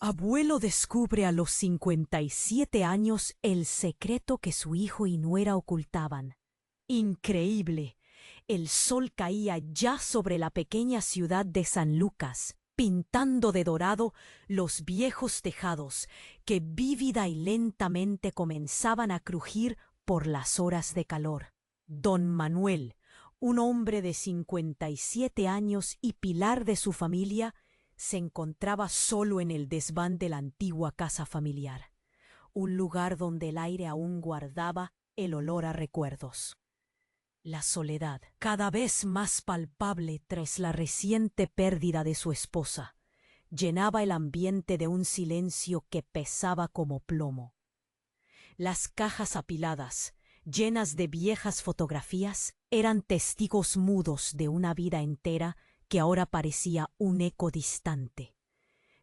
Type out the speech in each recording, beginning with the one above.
Abuelo descubre a los 57 años el secreto que su hijo y nuera ocultaban. Increíble. El sol caía ya sobre la pequeña ciudad de San Lucas, pintando de dorado los viejos tejados que vívida y lentamente comenzaban a crujir por las horas de calor. Don Manuel, un hombre de 57 años y pilar de su familia, se encontraba solo en el desván de la antigua casa familiar, un lugar donde el aire aún guardaba el olor a recuerdos. La soledad, cada vez más palpable tras la reciente pérdida de su esposa, llenaba el ambiente de un silencio que pesaba como plomo. Las cajas apiladas, llenas de viejas fotografías, eran testigos mudos de una vida entera que ahora parecía un eco distante.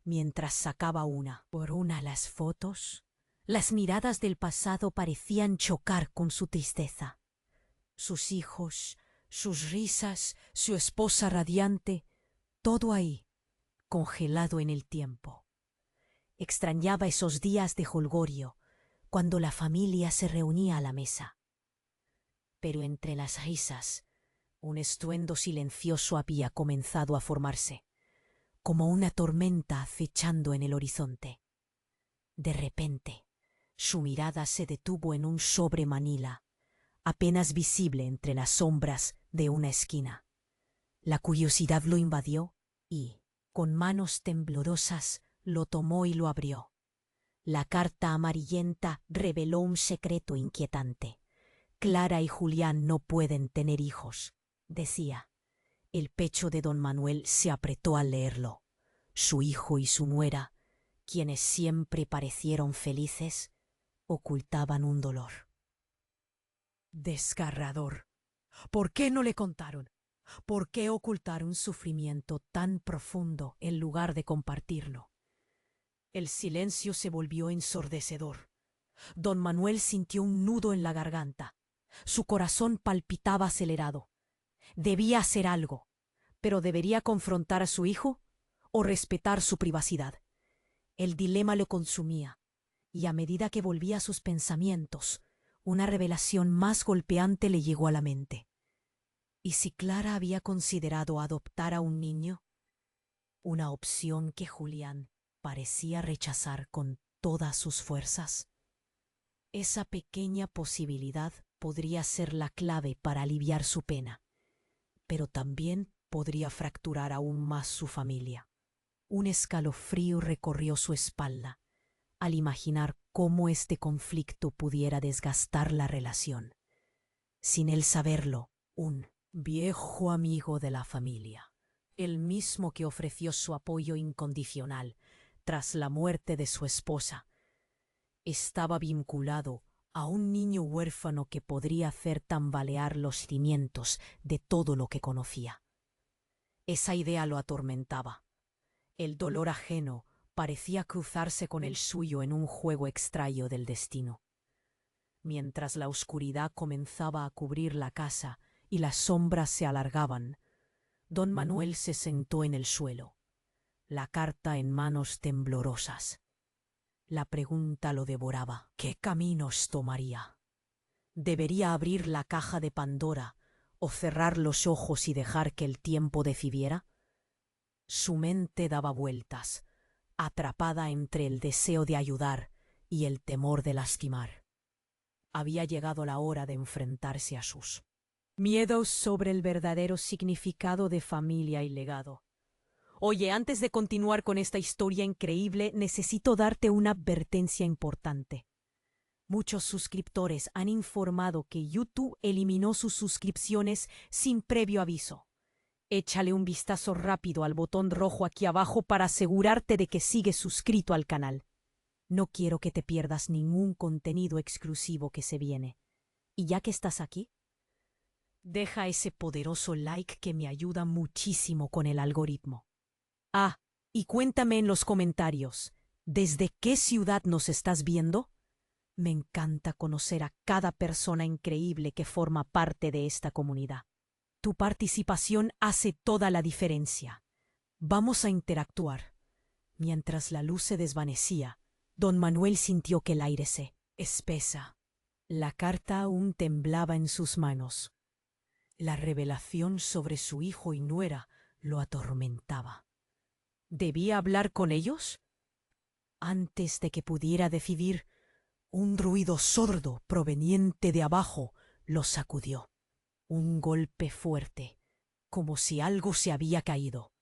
Mientras sacaba una por una las fotos, las miradas del pasado parecían chocar con su tristeza. Sus hijos, sus risas, su esposa radiante, todo ahí, congelado en el tiempo. Extrañaba esos días de jolgorio, cuando la familia se reunía a la mesa. Pero entre las risas, un estruendo silencioso había comenzado a formarse, como una tormenta acechando en el horizonte. De repente, su mirada se detuvo en un sobre Manila, apenas visible entre las sombras de una esquina. La curiosidad lo invadió y, con manos temblorosas, lo tomó y lo abrió. La carta amarillenta reveló un secreto inquietante. Clara y Julián no pueden tener hijos, decía. El pecho de don Manuel se apretó al leerlo. Su hijo y su nuera, quienes siempre parecieron felices, ocultaban un dolor. Desgarrador. ¿Por qué no le contaron? ¿Por qué ocultar un sufrimiento tan profundo en lugar de compartirlo? El silencio se volvió ensordecedor. Don Manuel sintió un nudo en la garganta. Su corazón palpitaba acelerado. Debía hacer algo, pero ¿debería confrontar a su hijo o respetar su privacidad? El dilema lo consumía, y a medida que volvía a sus pensamientos, una revelación más golpeante le llegó a la mente. ¿Y si Clara había considerado adoptar a un niño? Una opción que Julián parecía rechazar con todas sus fuerzas. Esa pequeña posibilidad podría ser la clave para aliviar su pena, pero también podría fracturar aún más su familia. Un escalofrío recorrió su espalda al imaginar cómo este conflicto pudiera desgastar la relación. Sin él saberlo, un viejo amigo de la familia, el mismo que ofreció su apoyo incondicional tras la muerte de su esposa, estaba vinculado a un niño huérfano que podría hacer tambalear los cimientos de todo lo que conocía. Esa idea lo atormentaba. El dolor ajeno parecía cruzarse con el suyo en un juego extraño del destino. Mientras la oscuridad comenzaba a cubrir la casa y las sombras se alargaban, don Manuel se sentó en el suelo, la carta en manos temblorosas. La pregunta lo devoraba. ¿Qué caminos tomaría? ¿Debería abrir la caja de Pandora o cerrar los ojos y dejar que el tiempo decidiera? Su mente daba vueltas, atrapada entre el deseo de ayudar y el temor de lastimar. Había llegado la hora de enfrentarse a sus miedos sobre el verdadero significado de familia y legado. Oye, antes de continuar con esta historia increíble, necesito darte una advertencia importante. Muchos suscriptores han informado que YouTube eliminó sus suscripciones sin previo aviso. Échale un vistazo rápido al botón rojo aquí abajo para asegurarte de que sigues suscrito al canal. No quiero que te pierdas ningún contenido exclusivo que se viene. Y ya que estás aquí, deja ese poderoso like que me ayuda muchísimo con el algoritmo. Ah, y cuéntame en los comentarios, ¿desde qué ciudad nos estás viendo? Me encanta conocer a cada persona increíble que forma parte de esta comunidad. Tu participación hace toda la diferencia. Vamos a interactuar. Mientras la luz se desvanecía, don Manuel sintió que el aire se espesa. La carta aún temblaba en sus manos. La revelación sobre su hijo y nuera lo atormentaba. ¿Debía hablar con ellos? Antes de que pudiera decidir, un ruido sordo proveniente de abajo lo sacudió. Un golpe fuerte, como si algo se había caído.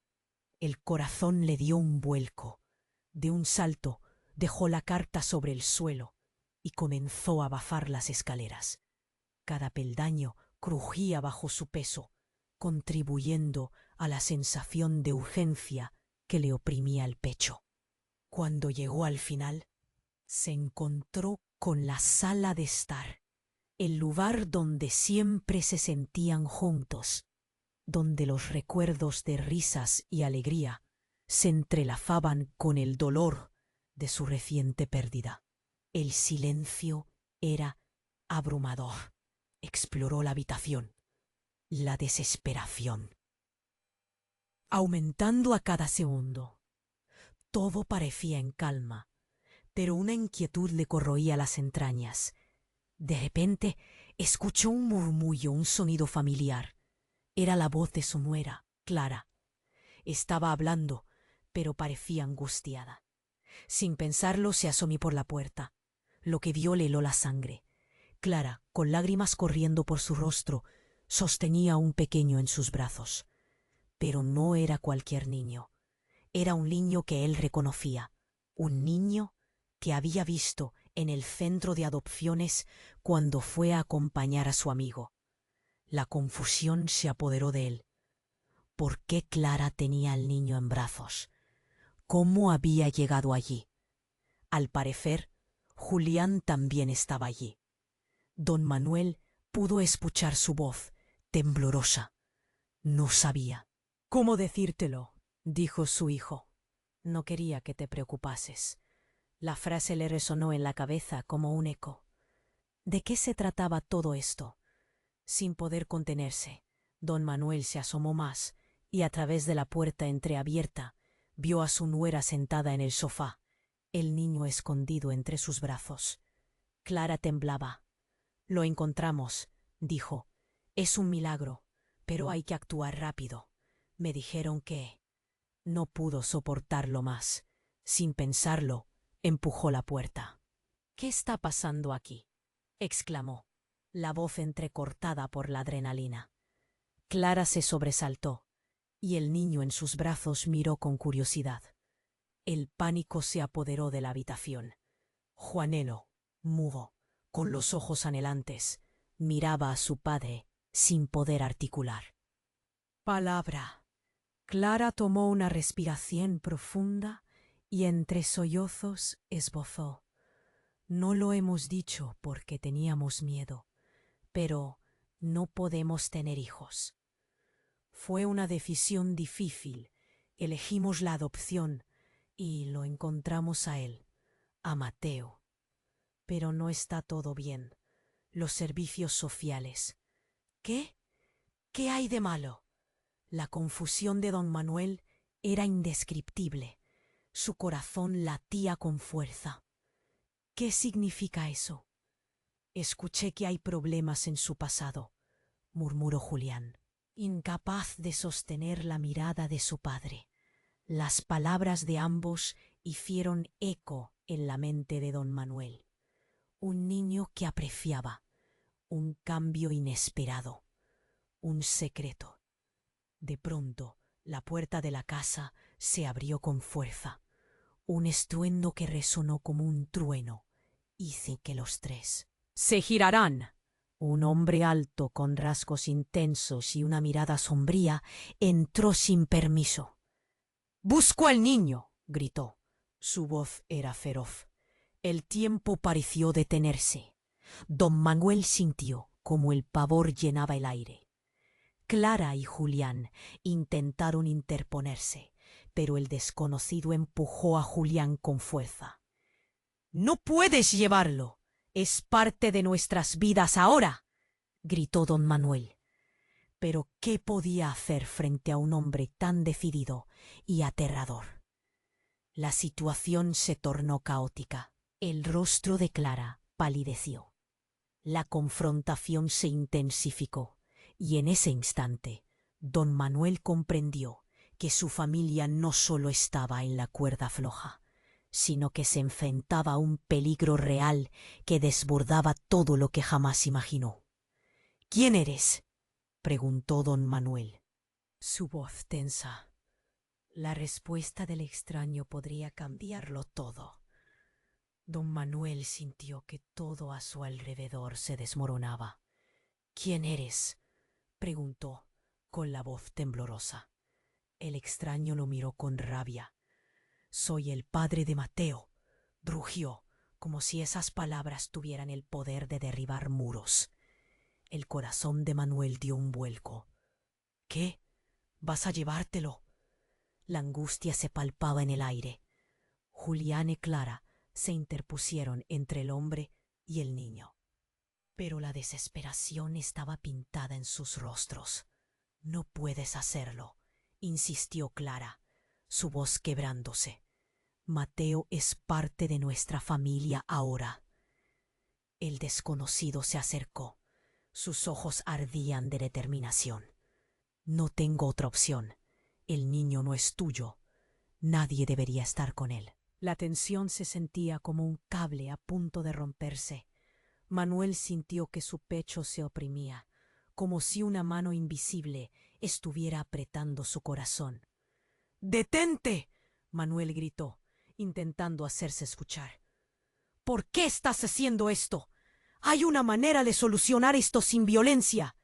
El corazón le dio un vuelco. De un salto dejó la carta sobre el suelo y comenzó a bajar las escaleras. Cada peldaño crujía bajo su peso, contribuyendo a la sensación de urgencia que le oprimía el pecho. Cuando llegó al final, se encontró con la sala de estar, el lugar donde siempre se sentían juntos, donde los recuerdos de risas y alegría se entrelazaban con el dolor de su reciente pérdida. El silencio era abrumador. Exploró la habitación. La desesperación, aumentando a cada segundo. Todo parecía en calma, pero una inquietud le corroía las entrañas. De repente escuchó un murmullo, un sonido familiar. Era la voz de su nuera, Clara. Estaba hablando, pero parecía angustiada. Sin pensarlo, se asomó por la puerta. Lo que vio le heló la sangre. Clara, con lágrimas corriendo por su rostro, sostenía a un pequeño en sus brazos. Pero no era cualquier niño. Era un niño que él reconocía. Un niño que había visto en el centro de adopciones cuando fue a acompañar a su amigo. La confusión se apoderó de él. ¿Por qué Clara tenía al niño en brazos? ¿Cómo había llegado allí? Al parecer, Julián también estaba allí. Don Manuel pudo escuchar su voz, temblorosa. No sabía cómo decírtelo, dijo su hijo. No quería que te preocupases. La frase le resonó en la cabeza como un eco. ¿De qué se trataba todo esto? Sin poder contenerse, don Manuel se asomó más y a través de la puerta entreabierta vio a su nuera sentada en el sofá, el niño escondido entre sus brazos. Clara temblaba. Lo encontramos, dijo. Es un milagro, pero hay que actuar rápido. Me dijeron que... No pudo soportarlo más. Sin pensarlo, empujó la puerta. ¿Qué está pasando aquí?, exclamó, la voz entrecortada por la adrenalina. Clara se sobresaltó, y el niño en sus brazos miró con curiosidad. El pánico se apoderó de la habitación. Juanelo, mudo, con los ojos anhelantes, miraba a su padre sin poder articular. Palabra. Clara tomó una respiración profunda y entre sollozos esbozó. No lo hemos dicho porque teníamos miedo, pero no podemos tener hijos. Fue una decisión difícil. Elegimos la adopción y lo encontramos a él, a Mateo. Pero no está todo bien. Los servicios sociales. ¿Qué? ¿Qué hay de malo? La confusión de don Manuel era indescriptible. Su corazón latía con fuerza. ¿Qué significa eso? Escuché que hay problemas en su pasado, murmuró Julián, incapaz de sostener la mirada de su padre. Las palabras de ambos hicieron eco en la mente de don Manuel. Un niño que apreciaba, un cambio inesperado, un secreto. De pronto, la puerta de la casa se abrió con fuerza. Un estruendo que resonó como un trueno hizo que los tres se giraran. Un hombre alto con rasgos intensos y una mirada sombría entró sin permiso. «¡Busco al niño!», gritó. Su voz era feroz. El tiempo pareció detenerse. Don Manuel sintió como el pavor llenaba el aire. Clara y Julián intentaron interponerse, pero el desconocido empujó a Julián con fuerza. «¡No puedes llevarlo! ¡Es parte de nuestras vidas ahora!», gritó don Manuel. Pero ¿qué podía hacer frente a un hombre tan decidido y aterrador? La situación se tornó caótica. El rostro de Clara palideció. La confrontación se intensificó, y en ese instante, don Manuel comprendió que su familia no solo estaba en la cuerda floja, sino que se enfrentaba a un peligro real que desbordaba todo lo que jamás imaginó. —¿Quién eres? —preguntó don Manuel. Su voz tensa. La respuesta del extraño podría cambiarlo todo. Don Manuel sintió que todo a su alrededor se desmoronaba. —¿Quién eres? —preguntó, con la voz temblorosa. El extraño lo miró con rabia. —Soy el padre de Mateo —rugió, como si esas palabras tuvieran el poder de derribar muros. El corazón de Manuel dio un vuelco. —¿Qué? ¿Vas a llevártelo? La angustia se palpaba en el aire. Julián y Clara se interpusieron entre el hombre y el niño. Pero la desesperación estaba pintada en sus rostros. —No puedes hacerlo —insistió Clara, su voz quebrándose. Mateo es parte de nuestra familia ahora. El desconocido se acercó. Sus ojos ardían de determinación. —No tengo otra opción. El niño no es tuyo. Nadie debería estar con él. La tensión se sentía como un cable a punto de romperse. Manuel sintió que su pecho se oprimía, como si una mano invisible estuviera apretando su corazón. —¡Detente! Manuel gritó, intentando hacerse escuchar. —¿Por qué estás haciendo esto? Hay una manera de solucionar esto sin violencia.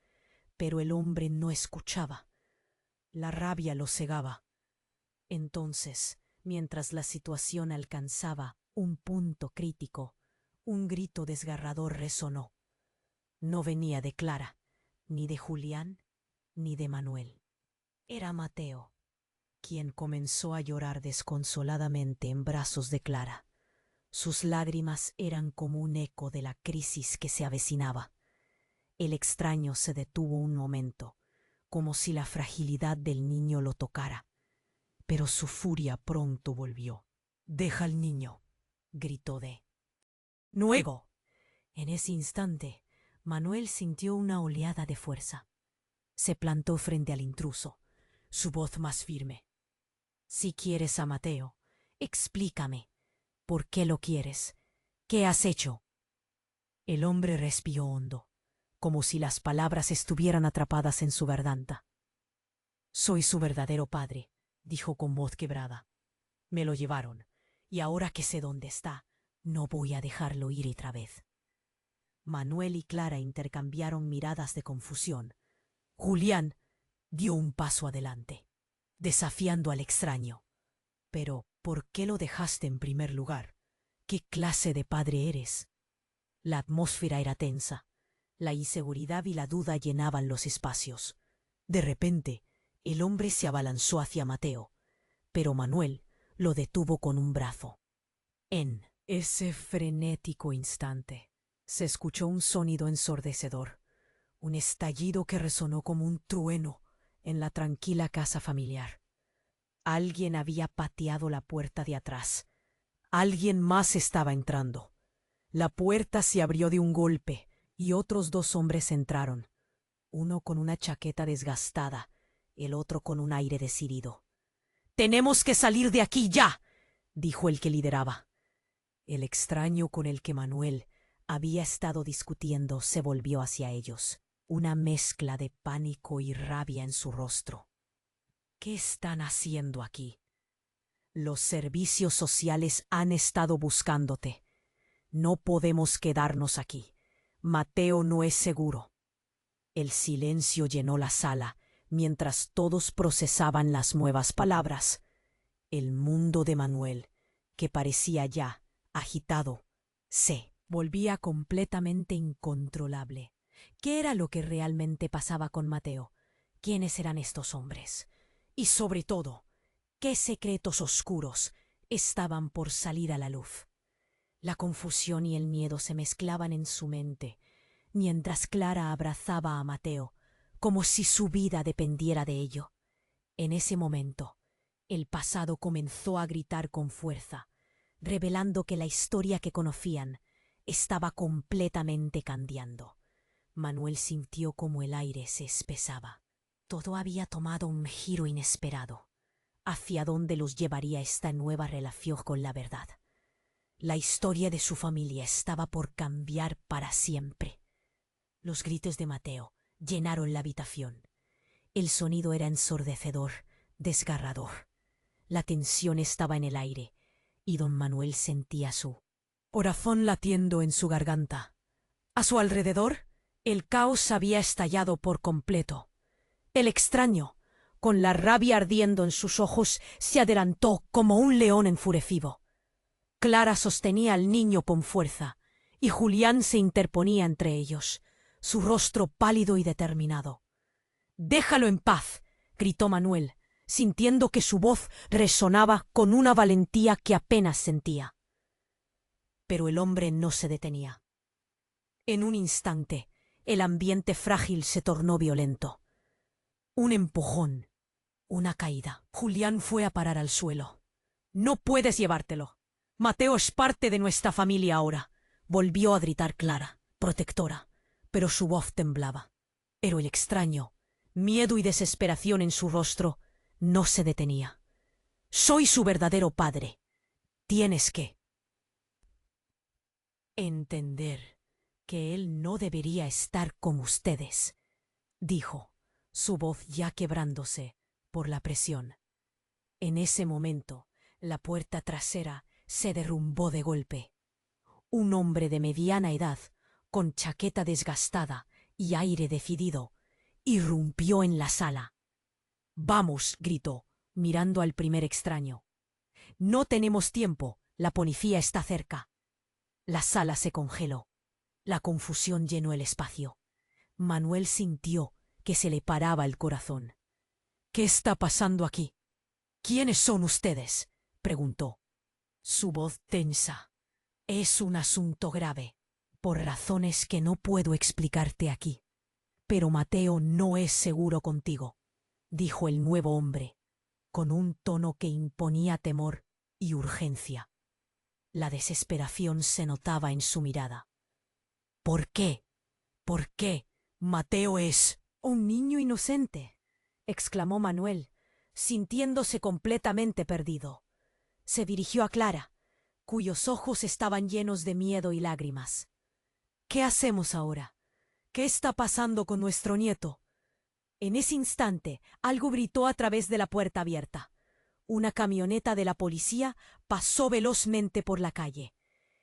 Pero el hombre no escuchaba. La rabia lo cegaba. Entonces, mientras la situación alcanzaba un punto crítico, un grito desgarrador resonó. No venía de Clara, ni de Julián, ni de Manuel. Era Mateo, quien comenzó a llorar desconsoladamente en brazos de Clara. Sus lágrimas eran como un eco de la crisis que se avecinaba. El extraño se detuvo un momento, como si la fragilidad del niño lo tocara. Pero su furia pronto volvió. —Deja al niño —gritó de nuevo. En ese instante, Manuel sintió una oleada de fuerza. Se plantó frente al intruso, su voz más firme. —Si quieres a Mateo, explícame. ¿Por qué lo quieres? ¿Qué has hecho? El hombre respiró hondo, como si las palabras estuvieran atrapadas en su garganta. —Soy su verdadero padre —dijo con voz quebrada—. Me lo llevaron, y ahora que sé dónde está, no voy a dejarlo ir otra vez. Manuel y Clara intercambiaron miradas de confusión. Julián dio un paso adelante, desafiando al extraño. —Pero, ¿por qué lo dejaste en primer lugar? ¿Qué clase de padre eres? La atmósfera era tensa. La inseguridad y la duda llenaban los espacios. De repente, el hombre se abalanzó hacia Mateo, pero Manuel lo detuvo con un brazo. En ese frenético instante, se escuchó un sonido ensordecedor, un estallido que resonó como un trueno en la tranquila casa familiar. Alguien había pateado la puerta de atrás. Alguien más estaba entrando. La puerta se abrió de un golpe y otros dos hombres entraron, uno con una chaqueta desgastada, el otro con un aire decidido. —¡Tenemos que salir de aquí ya! —dijo el que lideraba. El extraño con el que Manuel había estado discutiendo se volvió hacia ellos, una mezcla de pánico y rabia en su rostro. —¿Qué están haciendo aquí? Los servicios sociales han estado buscándote. No podemos quedarnos aquí. Mateo no es seguro. El silencio llenó la sala mientras todos procesaban las nuevas palabras. El mundo de Manuel, que parecía ya agitado, se volvía completamente incontrolable. ¿Qué era lo que realmente pasaba con Mateo? ¿Quiénes eran estos hombres? Y sobre todo, ¿qué secretos oscuros estaban por salir a la luz? La confusión y el miedo se mezclaban en su mente, mientras Clara abrazaba a Mateo, como si su vida dependiera de ello. En ese momento, El pasado comenzó a gritar con fuerza, revelando que la historia que conocían estaba completamente cambiando. Manuel sintió como el aire se espesaba. Todo había tomado un giro inesperado. ¿Hacia dónde los llevaría esta nueva relación con la verdad? La historia de su familia estaba por cambiar para siempre. Los gritos de Mateo llenaron la habitación. El sonido era ensordecedor, desgarrador. La tensión estaba en el aire, y don Manuel sentía su corazón latiendo en su garganta. A su alrededor, el caos había estallado por completo. El extraño, con la rabia ardiendo en sus ojos, se adelantó como un león enfurecido. Clara sostenía al niño con fuerza, y Julián se interponía entre ellos, su rostro pálido y determinado. «Déjalo en paz», gritó Manuel, sintiendo que su voz resonaba con una valentía que apenas sentía. Pero el hombre no se detenía. En un instante, el ambiente frágil se tornó violento. Un empujón, una caída. Julián fue a parar al suelo. «No puedes llevártelo. Mateo es parte de nuestra familia ahora», volvió a gritar Clara, protectora, pero su voz temblaba. Pero el extraño, miedo y desesperación en su rostro, no se detenía. «Soy su verdadero padre. Tienes que entender que él no debería estar con ustedes», dijo, su voz ya quebrándose por la presión. En ese momento, la puerta trasera se derrumbó de golpe. Un hombre de mediana edad, con chaqueta desgastada y aire decidido, irrumpió en la sala. «Vamos», gritó, mirando al primer extraño. «No tenemos tiempo, la policía está cerca». La sala se congeló. La confusión llenó el espacio. Manuel sintió que se le paraba el corazón. «¿Qué está pasando aquí? ¿Quiénes son ustedes?», preguntó. Su voz tensa. «Es un asunto grave, por razones que no puedo explicarte aquí. Pero Mateo no es seguro contigo», dijo el nuevo hombre, con un tono que imponía temor y urgencia. La desesperación se notaba en su mirada. «¿Por qué? ¿Por qué? Mateo es un niño inocente», exclamó Manuel, sintiéndose completamente perdido. Se dirigió a Clara, cuyos ojos estaban llenos de miedo y lágrimas. «¿Qué hacemos ahora? ¿Qué está pasando con nuestro nieto?». En ese instante, algo gritó a través de la puerta abierta. Una camioneta de la policía pasó velozmente por la calle.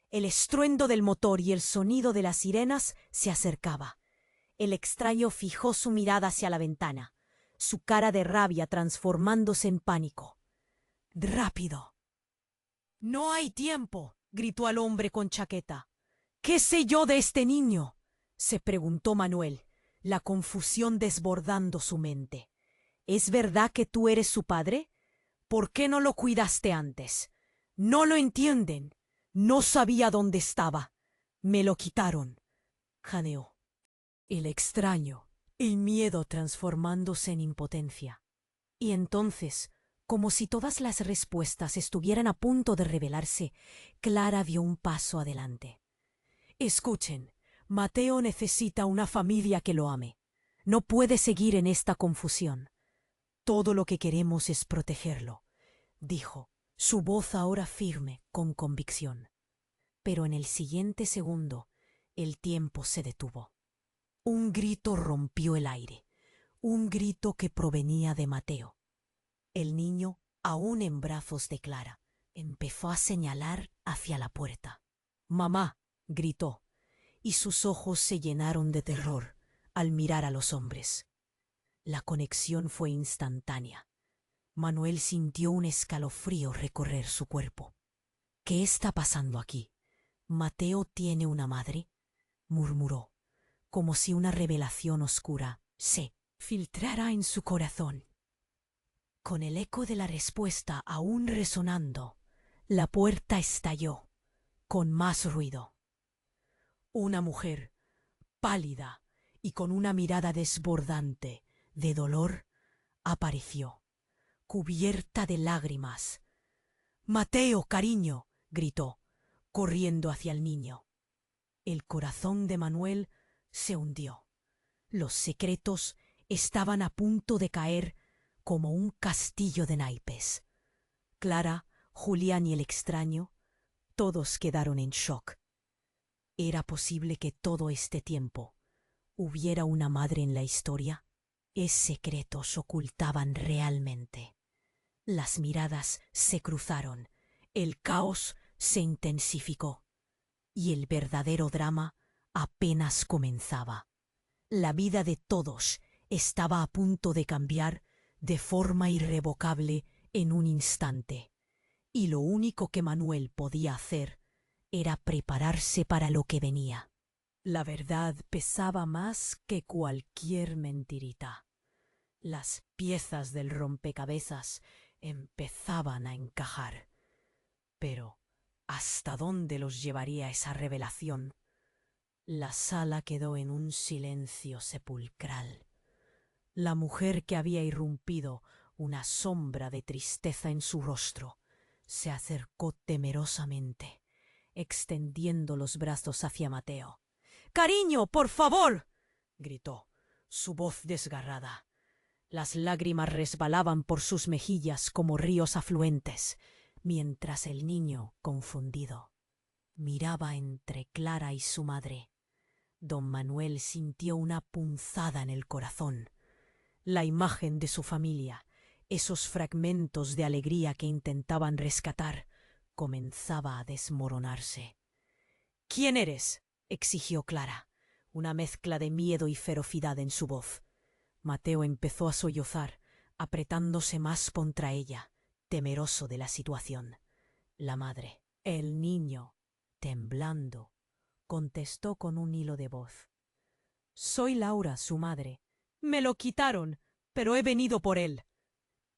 El estruendo del motor y el sonido de las sirenas se acercaba. El extraño fijó su mirada hacia la ventana, su cara de rabia transformándose en pánico. «¡Rápido!». «No hay tiempo», gritó al hombre con chaqueta. «¿Qué sé yo de este niño?», se preguntó Manuel, la confusión desbordando su mente. «¿Es verdad que tú eres su padre? ¿Por qué no lo cuidaste antes? No lo entienden. No sabía dónde estaba. Me lo quitaron», jadeó. El extraño, el miedo transformándose en impotencia. Y entonces, como si todas las respuestas estuvieran a punto de revelarse, Clara dio un paso adelante. «Escuchen, Mateo necesita una familia que lo ame. No puede seguir en esta confusión. Todo lo que queremos es protegerlo», dijo, su voz ahora firme, con convicción. Pero en el siguiente segundo, el tiempo se detuvo. Un grito rompió el aire, un grito que provenía de Mateo. El niño, aún en brazos de Clara, empezó a señalar hacia la puerta. «¡Mamá!», gritó, y sus ojos se llenaron de terror al mirar a los hombres. La conexión fue instantánea. Manuel sintió un escalofrío recorrer su cuerpo. «¿Qué está pasando aquí? ¿Mateo tiene una madre?», murmuró, como si una revelación oscura se filtrara en su corazón. Con el eco de la respuesta aún resonando, la puerta estalló, con más ruido. Una mujer, pálida y con una mirada desbordante de dolor, apareció. cubierta de lágrimas. «Mateo, cariño», gritó, corriendo hacia el niño. El corazón de Manuel se hundió. Los secretos estaban a punto de caer como un castillo de naipes. Clara, Julián y el extraño, todos quedaron en shock. ¿Era posible que todo este tiempo hubiera una madre en la historia? ¿Qué secretos ocultaban realmente? Las miradas se cruzaron, el caos se intensificó y el verdadero drama apenas comenzaba. La vida de todos estaba a punto de cambiar de forma irrevocable en un instante, y lo único que Manuel podía hacer era prepararse para lo que venía. La verdad pesaba más que cualquier mentirita. Las piezas del rompecabezas empezaban a encajar. Pero, ¿hasta dónde los llevaría esa revelación? La sala quedó en un silencio sepulcral. La mujer que había irrumpido, una sombra de tristeza en su rostro, se acercó temerosamente, extendiendo los brazos hacia Mateo. «¡Cariño, por favor!», gritó, su voz desgarrada. Las lágrimas resbalaban por sus mejillas como ríos afluentes, mientras el niño, confundido, miraba entre Clara y su madre. Don Manuel sintió una punzada en el corazón. La imagen de su familia, esos fragmentos de alegría que intentaban rescatar, comenzaba a desmoronarse. «¿Quién eres?», exigió Clara, una mezcla de miedo y ferocidad en su voz. Mateo empezó a sollozar, apretándose más contra ella, temeroso de la situación. La madre, el niño, temblando, contestó con un hilo de voz. «Soy Laura, su madre. Me lo quitaron, pero he venido por él».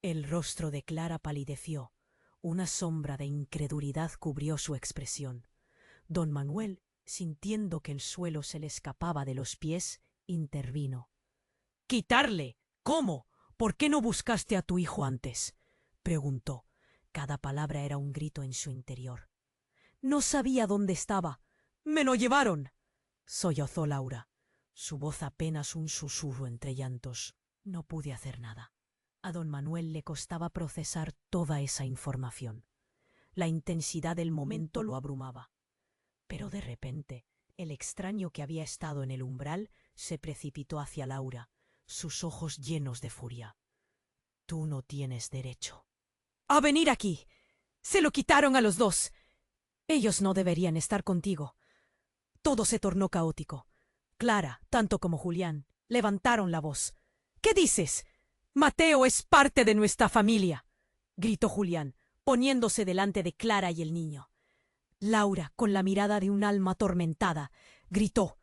El rostro de Clara palideció. Una sombra de incredulidad cubrió su expresión. Don Manuel, sintiendo que el suelo se le escapaba de los pies, intervino. «¿Quitarle? ¿Cómo? ¿Por qué no buscaste a tu hijo antes?», preguntó. Cada palabra era un grito en su interior. «No sabía dónde estaba. ¡Me lo llevaron!», sollozó Laura, su voz apenas un susurro entre llantos. «No pude hacer nada». A don Manuel le costaba procesar toda esa información. La intensidad del momento lo abrumaba. Pero de repente, el extraño que había estado en el umbral se precipitó hacia Laura, sus ojos llenos de furia. «Tú no tienes derecho a venir aquí. Se lo quitaron a los dos. Ellos no deberían estar contigo». Todo se tornó caótico. Clara, tanto como Julián, levantaron la voz. «¿Qué dices? Mateo es parte de nuestra familia», gritó Julián, poniéndose delante de Clara y el niño. Laura, con la mirada de un alma atormentada, gritó.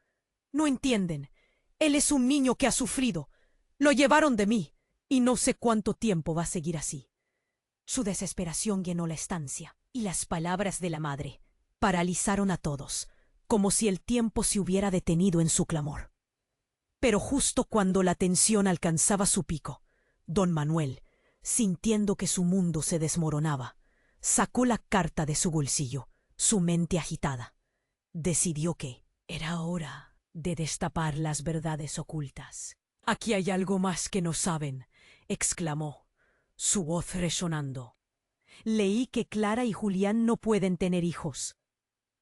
«No entienden. Él es un niño que ha sufrido. Lo llevaron de mí, y no sé cuánto tiempo va a seguir así». Su desesperación llenó la estancia, y las palabras de la madre paralizaron a todos, como si el tiempo se hubiera detenido en su clamor. Pero justo cuando la tensión alcanzaba su pico, don Manuel, sintiendo que su mundo se desmoronaba, sacó la carta de su bolsillo, su mente agitada. Decidió que era hora de destapar las verdades ocultas. «Aquí hay algo más que no saben», exclamó, su voz resonando. «Leí que Clara y Julián no pueden tener hijos.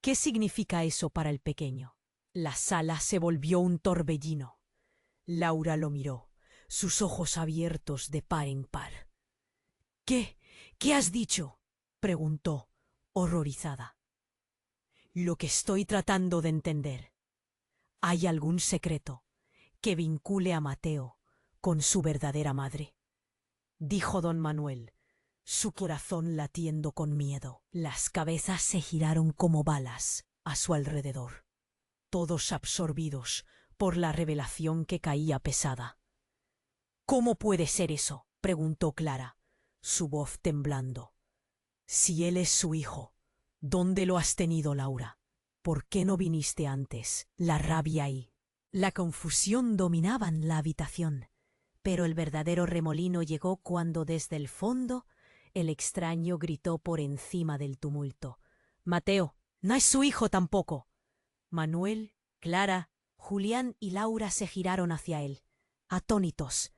¿Qué significa eso para el pequeño?». La sala se volvió un torbellino. Laura lo miró, sus ojos abiertos de par en par. «¿Qué? ¿Qué has dicho?», preguntó, horrorizada. «Lo que estoy tratando de entender. ¿Hay algún secreto que vincule a Mateo con su verdadera madre?», dijo don Manuel, su corazón latiendo con miedo. Las cabezas se giraron como balas a su alrededor, todos absorbidos por la revelación que caía pesada. «¿Cómo puede ser eso?», preguntó Clara, su voz temblando. «Si él es su hijo, ¿dónde lo has tenido, Laura? ¿Por qué no viniste antes?». La rabia y la confusión dominaban la habitación. Pero el verdadero remolino llegó cuando desde el fondo el extraño gritó por encima del tumulto. «Mateo, no es su hijo tampoco». Manuel, Clara, Julián y Laura se giraron hacia él, atónitos.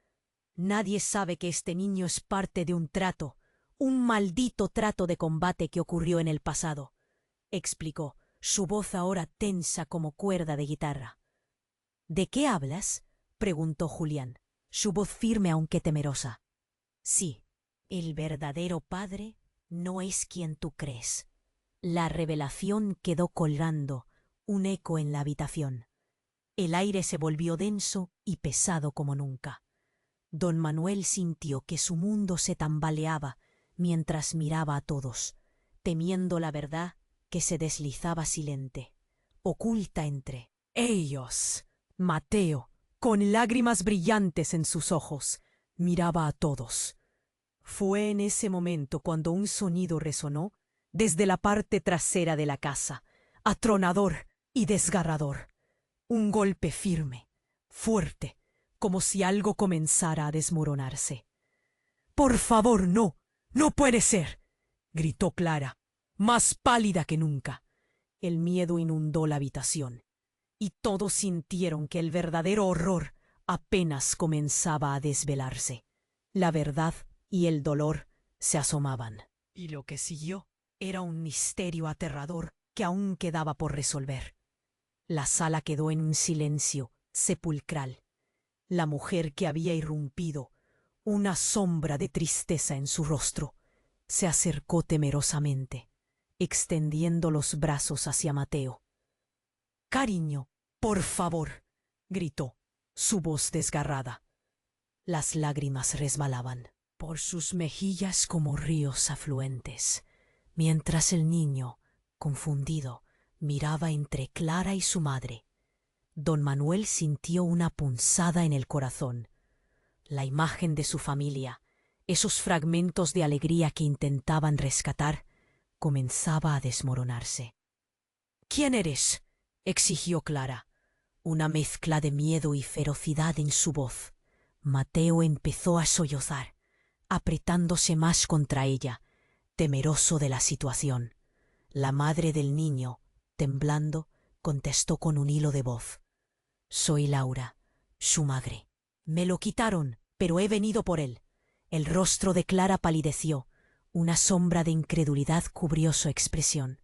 Nadie sabe que este niño es parte de un trato, un maldito trato de combate que ocurrió en el pasado, explicó, su voz ahora tensa como cuerda de guitarra. ¿De qué hablas?, preguntó Julián, su voz firme aunque temerosa. Sí, el verdadero padre no es quien tú crees. La revelación quedó colgando, un eco en la habitación. El aire se volvió denso y pesado como nunca. Don Manuel sintió que su mundo se tambaleaba mientras miraba a todos, temiendo la verdad que se deslizaba silente, oculta entre ellos. Mateo, con lágrimas brillantes en sus ojos, miraba a todos. Fue en ese momento cuando un sonido resonó desde la parte trasera de la casa, atronador y desgarrador. Un golpe firme, fuerte, como si algo comenzara a desmoronarse. «Por favor, no, no puede ser», gritó Clara, más pálida que nunca. El miedo inundó la habitación, y todos sintieron que el verdadero horror apenas comenzaba a desvelarse. La verdad y el dolor se asomaban, y lo que siguió era un misterio aterrador que aún quedaba por resolver. La sala quedó en un silencio sepulcral. La mujer que había irrumpido, una sombra de tristeza en su rostro, se acercó temerosamente, extendiendo los brazos hacia Mateo. «Cariño, por favor», gritó, su voz desgarrada. Las lágrimas resbalaban por sus mejillas como ríos afluentes, mientras el niño, confundido, miraba entre Clara y su madre. Don Manuel sintió una punzada en el corazón. La imagen de su familia, esos fragmentos de alegría que intentaban rescatar, comenzaba a desmoronarse. «¿Quién eres?», exigió Clara, una mezcla de miedo y ferocidad en su voz. Mateo empezó a sollozar, apretándose más contra ella, temeroso de la situación. La madre del niño, temblando, contestó con un hilo de voz. «Soy Laura, su madre. Me lo quitaron, pero he venido por él». El rostro de Clara palideció, una sombra de incredulidad cubrió su expresión.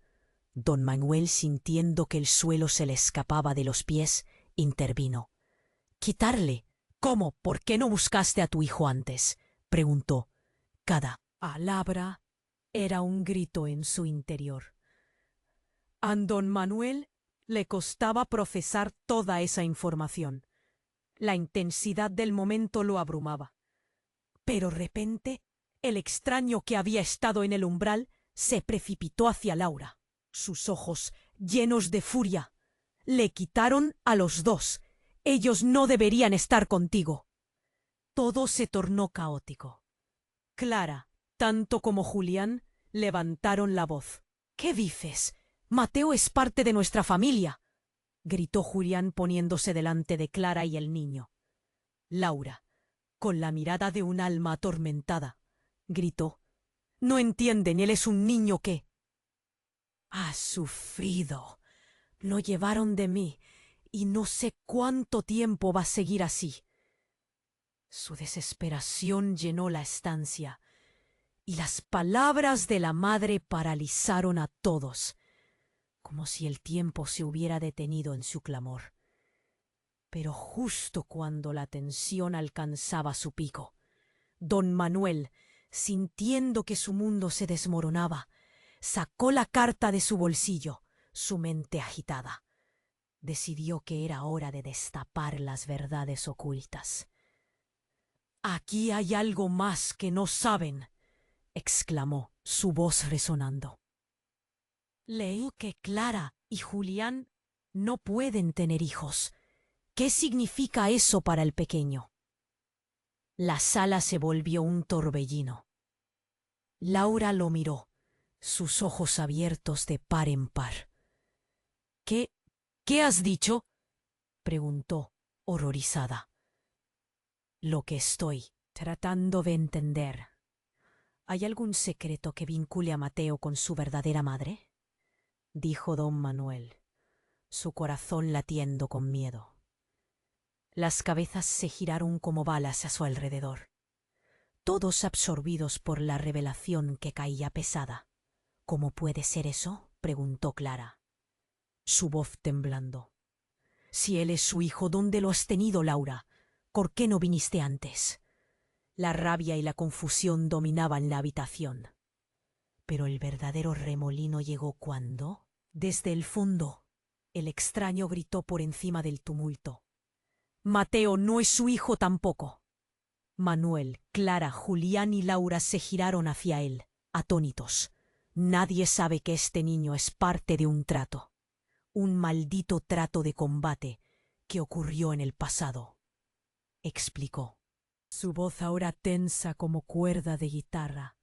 Don Manuel, sintiendo que el suelo se le escapaba de los pies, intervino. «¿Quitarle? ¿Cómo? ¿Por qué no buscaste a tu hijo antes?», preguntó. Cada palabra era un grito en su interior. A don Manuel le costaba procesar toda esa información. La intensidad del momento lo abrumaba. Pero de repente, el extraño que había estado en el umbral se precipitó hacia Laura, sus ojos llenos de furia. «Le quitaron a los dos. Ellos no deberían estar contigo». Todo se tornó caótico. Clara, tanto como Julián, levantaron la voz. «¿Qué dices? Mateo es parte de nuestra familia», gritó Julián poniéndose delante de Clara y el niño. Laura, con la mirada de un alma atormentada, gritó. «No entienden, él es un niño que ha sufrido. Lo llevaron de mí y no sé cuánto tiempo va a seguir así». Su desesperación llenó la estancia y las palabras de la madre paralizaron a todos, como si el tiempo se hubiera detenido en su clamor. Pero justo cuando la tensión alcanzaba su pico, don Manuel, sintiendo que su mundo se desmoronaba, sacó la carta de su bolsillo, su mente agitada. Decidió que era hora de destapar las verdades ocultas. «Aquí hay algo más que no saben», exclamó, su voz resonando. «Leí que Clara y Julián no pueden tener hijos. ¿Qué significa eso para el pequeño?». La sala se volvió un torbellino. Laura lo miró, sus ojos abiertos de par en par. ¿Qué has dicho?», preguntó, horrorizada. Lo que estoy tratando de entender. ¿Hay algún secreto que vincule a Mateo con su verdadera madre? Dijo don Manuel, su corazón latiendo con miedo. Las cabezas se giraron como balas a su alrededor, todos absorbidos por la revelación que caía pesada. ¿Cómo puede ser eso?, preguntó Clara, su voz temblando. Si él es su hijo, ¿dónde lo has tenido, Laura? ¿Por qué no viniste antes? La rabia y la confusión dominaban la habitación. Pero el verdadero remolino llegó cuando, desde el fondo, el extraño gritó por encima del tumulto: «Mateo no es su hijo tampoco». Manuel, Clara, Julián y Laura se giraron hacia él, atónitos. Nadie sabe que este niño es parte de un trato. Un maldito trato de combate que ocurrió en el pasado, explicó, su voz ahora tensa como cuerda de guitarra.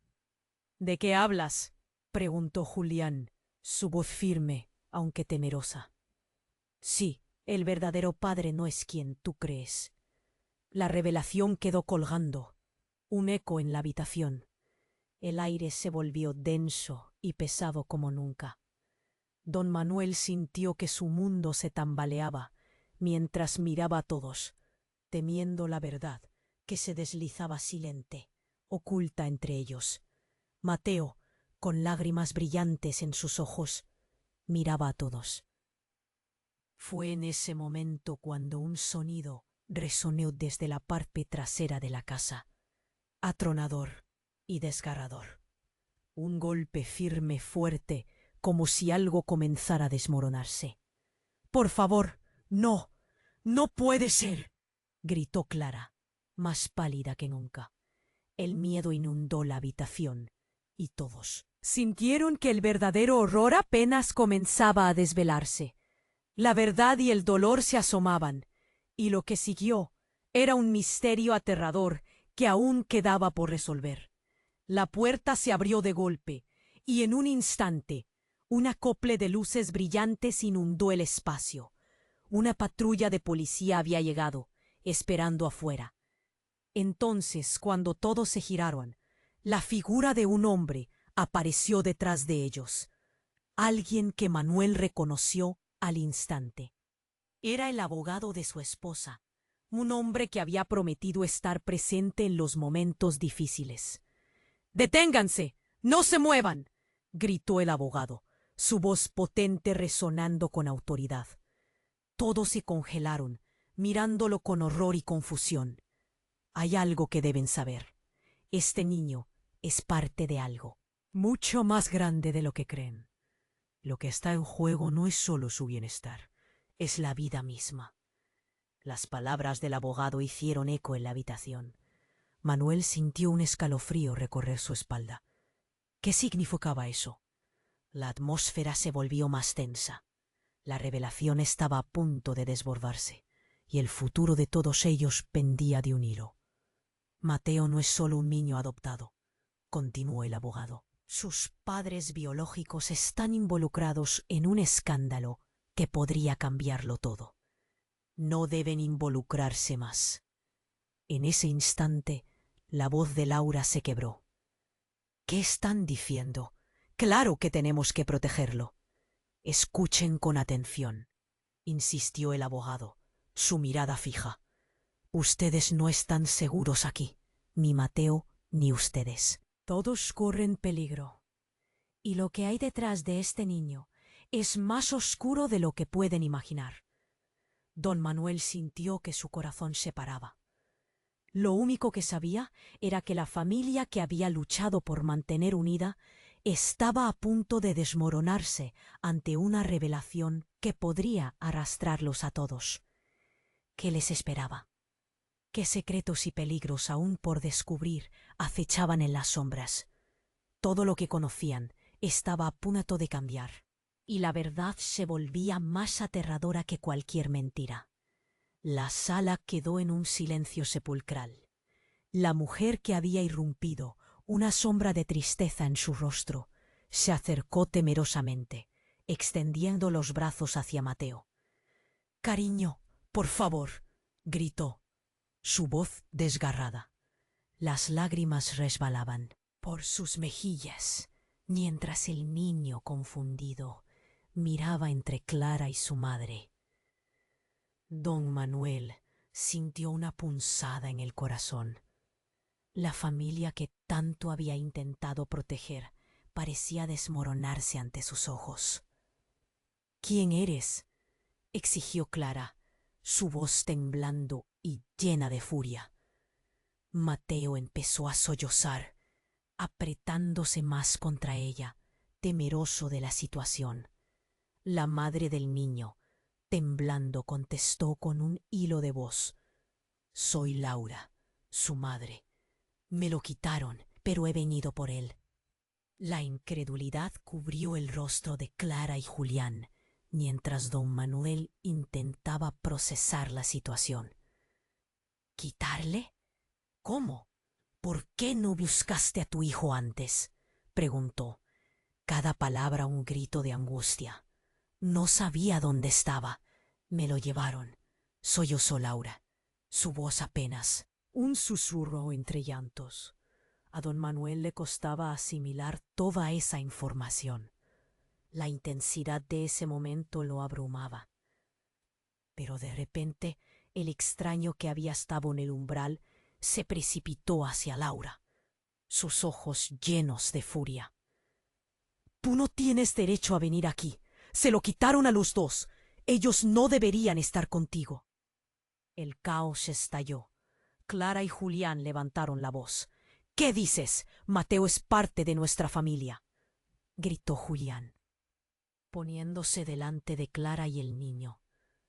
¿De qué hablas?, preguntó Julián, su voz firme, aunque temerosa. Sí, el verdadero padre no es quien tú crees. La revelación quedó colgando, un eco en la habitación. El aire se volvió denso y pesado como nunca. Don Manuel sintió que su mundo se tambaleaba mientras miraba a todos, temiendo la verdad que se deslizaba silente, oculta entre ellos. Mateo, con lágrimas brillantes en sus ojos, miraba a todos. Fue en ese momento cuando un sonido resonó desde la parte trasera de la casa, atronador y desgarrador. Un golpe firme, fuerte, como si algo comenzara a desmoronarse. «Por favor, no, no puede ser», gritó Clara, más pálida que nunca. El miedo inundó la habitación y todos sintieron que el verdadero horror apenas comenzaba a desvelarse. La verdad y el dolor se asomaban, y lo que siguió era un misterio aterrador que aún quedaba por resolver. La puerta se abrió de golpe, y en un instante un acople de luces brillantes inundó el espacio. Una patrulla de policía había llegado, esperando afuera. Entonces, cuando todos se giraron, la figura de un hombre apareció detrás de ellos. Alguien que Manuel reconoció al instante. Era el abogado de su esposa, un hombre que había prometido estar presente en los momentos difíciles. «¡Deténganse! ¡No se muevan!», gritó el abogado, su voz potente resonando con autoridad. Todos se congelaron, mirándolo con horror y confusión. Hay algo que deben saber. Este niño es parte de algo mucho más grande de lo que creen. Lo que está en juego no es solo su bienestar, es la vida misma. Las palabras del abogado hicieron eco en la habitación. Manuel sintió un escalofrío recorrer su espalda. ¿Qué significaba eso? La atmósfera se volvió más tensa. La revelación estaba a punto de desbordarse, y el futuro de todos ellos pendía de un hilo. Mateo no es solo un niño adoptado, continuó el abogado. Sus padres biológicos están involucrados en un escándalo que podría cambiarlo todo. No deben involucrarse más. En ese instante, la voz de Laura se quebró. ¿Qué están diciendo? Claro que tenemos que protegerlo. Escuchen con atención, insistió el abogado, su mirada fija. Ustedes no están seguros aquí, ni Mateo ni ustedes. Todos corren peligro. Y lo que hay detrás de este niño es más oscuro de lo que pueden imaginar. Don Manuel sintió que su corazón se paraba. Lo único que sabía era que la familia que había luchado por mantener unida estaba a punto de desmoronarse ante una revelación que podría arrastrarlos a todos. ¿Qué les esperaba? ¿Qué secretos y peligros aún por descubrir acechaban en las sombras? Todo lo que conocían estaba a punto de cambiar, y la verdad se volvía más aterradora que cualquier mentira. La sala quedó en un silencio sepulcral. La mujer que había irrumpido, una sombra de tristeza en su rostro, se acercó temerosamente, extendiendo los brazos hacia Mateo. «Cariño, por favor», gritó. su voz desgarrada. Las lágrimas resbalaban por sus mejillas, mientras el niño confundido miraba entre Clara y su madre. Don Manuel sintió una punzada en el corazón. La familia que tanto había intentado proteger parecía desmoronarse ante sus ojos. —¿Quién eres? —exigió Clara, su voz temblando y llena de furia. Mateo empezó a sollozar, apretándose más contra ella, temeroso de la situación. La madre del niño, temblando, contestó con un hilo de voz: «Soy Laura, su madre. Me lo quitaron, pero he venido por él». La incredulidad cubrió el rostro de Clara y Julián, mientras don Manuel intentaba procesar la situación. ¿Quitarle? ¿Cómo? ¿Por qué no buscaste a tu hijo antes?, preguntó, cada palabra un grito de angustia. No sabía dónde estaba. Me lo llevaron. Sollozó Laura, su voz apenas un susurro entre llantos. A don Manuel le costaba asimilar toda esa información. La intensidad de ese momento lo abrumaba. Pero de repente, el extraño que había estado en el umbral se precipitó hacia Laura, sus ojos llenos de furia. «Tú no tienes derecho a venir aquí. Se lo quitaron a los dos. Ellos no deberían estar contigo». El caos estalló. Clara y Julián levantaron la voz. «¿Qué dices? Mateo es parte de nuestra familia», gritó Julián, poniéndose delante de Clara y el niño.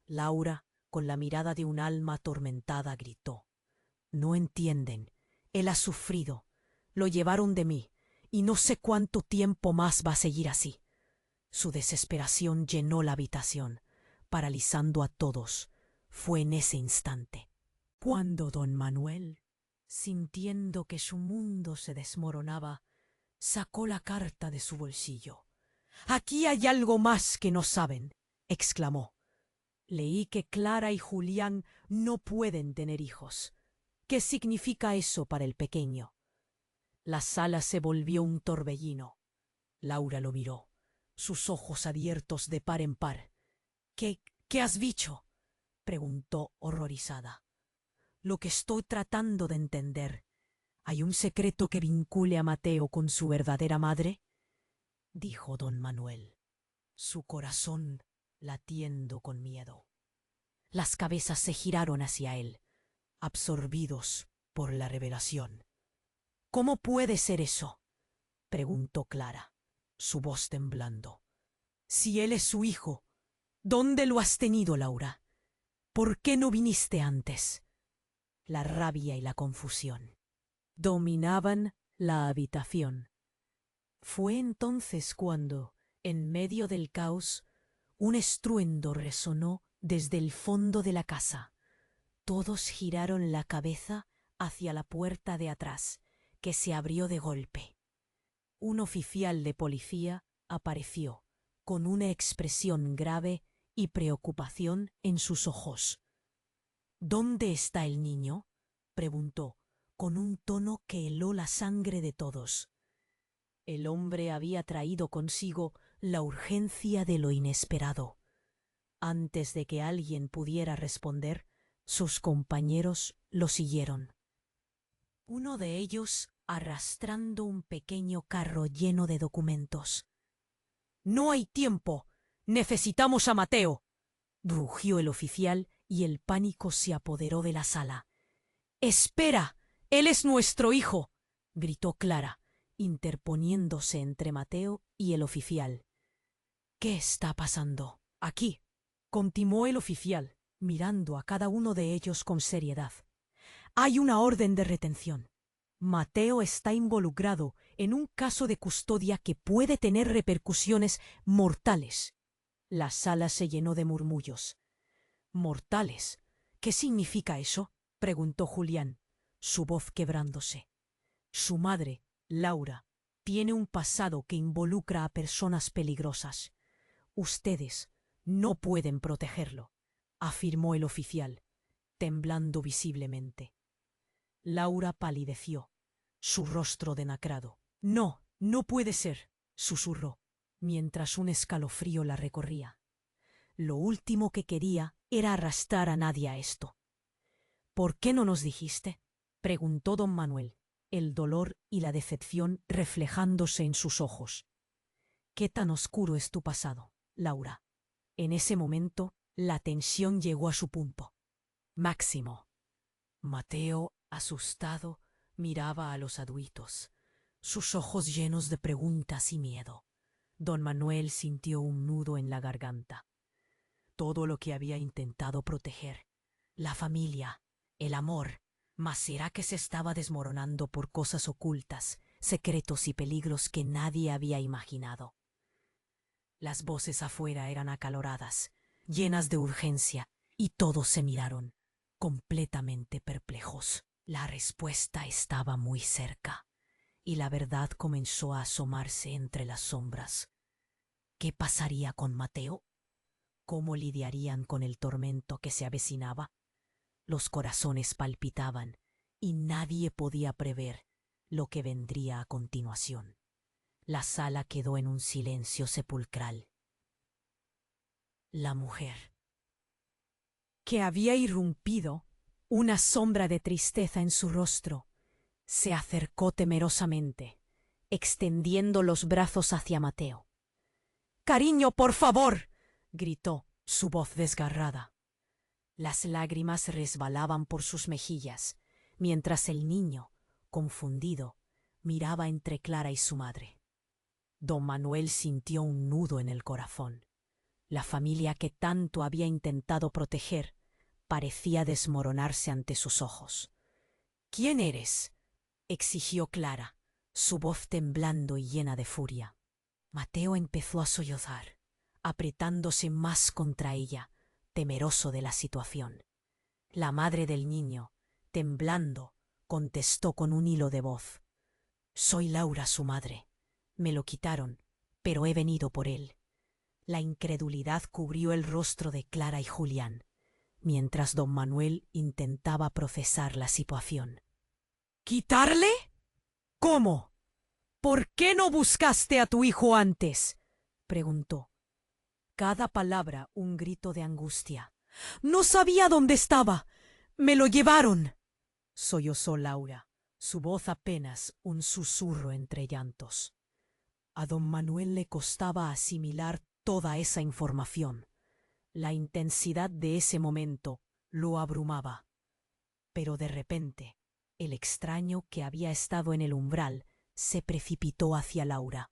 Laura, con la mirada de un alma atormentada, gritó: «No entienden. Él ha sufrido. Lo llevaron de mí, y no sé cuánto tiempo más va a seguir así». Su desesperación llenó la habitación, paralizando a todos. Fue en ese instante cuando don Manuel, sintiendo que su mundo se desmoronaba, sacó la carta de su bolsillo. «Aquí hay algo más que no saben», exclamó. «Leí que Clara y Julián no pueden tener hijos. ¿Qué significa eso para el pequeño?». La sala se volvió un torbellino. Laura lo miró, sus ojos abiertos de par en par. ¿Qué has dicho?», preguntó horrorizada. «Lo que estoy tratando de entender. ¿Hay un secreto que vincule a Mateo con su verdadera madre?», dijo don Manuel, su corazón latiendo con miedo. Las cabezas se giraron hacia él, absorbidos por la revelación. «¿Cómo puede ser eso?», preguntó Clara, su voz temblando. «Si él es su hijo, ¿dónde lo has tenido, Laura? ¿Por qué no viniste antes?». La rabia y la confusión dominaban la habitación. Fue entonces cuando, en medio del caos, un estruendo resonó desde el fondo de la casa. Todos giraron la cabeza hacia la puerta de atrás, que se abrió de golpe. Un oficial de policía apareció, con una expresión grave y preocupación en sus ojos. «¿Dónde está el niño?», preguntó, con un tono que heló la sangre de todos. El hombre había traído consigo la urgencia de lo inesperado. Antes de que alguien pudiera responder, sus compañeros lo siguieron. Uno de ellos arrastrando un pequeño carro lleno de documentos. «No hay tiempo. Necesitamos a Mateo», rugió el oficial, y el pánico se apoderó de la sala. «¡Espera! Él es nuestro hijo», gritó Clara, interponiéndose entre Mateo y el oficial. «¿Qué está pasando aquí?», continuó el oficial, mirando a cada uno de ellos con seriedad. «Hay una orden de retención. Mateo está involucrado en un caso de custodia que puede tener repercusiones mortales». La sala se llenó de murmullos. «¿Mortales? ¿Qué significa eso?», preguntó Julián, su voz quebrándose. «Su madre, Laura, tiene un pasado que involucra a personas peligrosas. Ustedes no pueden protegerlo», afirmó el oficial. temblando visiblemente. Laura palideció, su rostro demacrado. No, no puede ser, susurró, mientras un escalofrío la recorría. Lo último que quería era arrastrar a nadie a esto. ¿Por qué no nos dijiste?, preguntó don Manuel, el dolor y la decepción reflejándose en sus ojos. ¿Qué tan oscuro es tu pasado, Laura? En ese momento, la tensión llegó a su punto máximo. Mateo, asustado, miraba a los adultos, sus ojos llenos de preguntas y miedo. Don Manuel sintió un nudo en la garganta. Todo lo que había intentado proteger, la familia, el amor, mas será que se estaba desmoronando por cosas ocultas, secretos y peligros que nadie había imaginado. Las voces afuera eran acaloradas, llenas de urgencia, y todos se miraron, completamente perplejos. La respuesta estaba muy cerca, y la verdad comenzó a asomarse entre las sombras. ¿Qué pasaría con Mateo? ¿Cómo lidiarían con el tormento que se avecinaba? Los corazones palpitaban, y nadie podía prever lo que vendría a continuación. La sala quedó en un silencio sepulcral. La mujer, que había irrumpido una sombra de tristeza en su rostro, se acercó temerosamente, extendiendo los brazos hacia Mateo. «Cariño, por favor», gritó, su voz desgarrada. Las lágrimas resbalaban por sus mejillas, mientras el niño, confundido, miraba entre Clara y su madre. Don Manuel sintió un nudo en el corazón. La familia que tanto había intentado proteger parecía desmoronarse ante sus ojos. «¿Quién eres?», exigió Clara, su voz temblando y llena de furia. Mateo empezó a sollozar, apretándose más contra ella, temeroso de la situación. La madre del niño, temblando, contestó con un hilo de voz: «Soy Laura, su madre. Me lo quitaron, pero he venido por él». La incredulidad cubrió el rostro de Clara y Julián, mientras don Manuel intentaba procesar la situación. «¿Quitarle? ¿Cómo? ¿Por qué no buscaste a tu hijo antes?», preguntó. Cada palabra un grito de angustia. «No sabía dónde estaba. Me lo llevaron», sollozó Laura, su voz apenas un susurro entre llantos. A don Manuel le costaba asimilar toda esa información. La intensidad de ese momento lo abrumaba. Pero de repente, el extraño que había estado en el umbral se precipitó hacia Laura,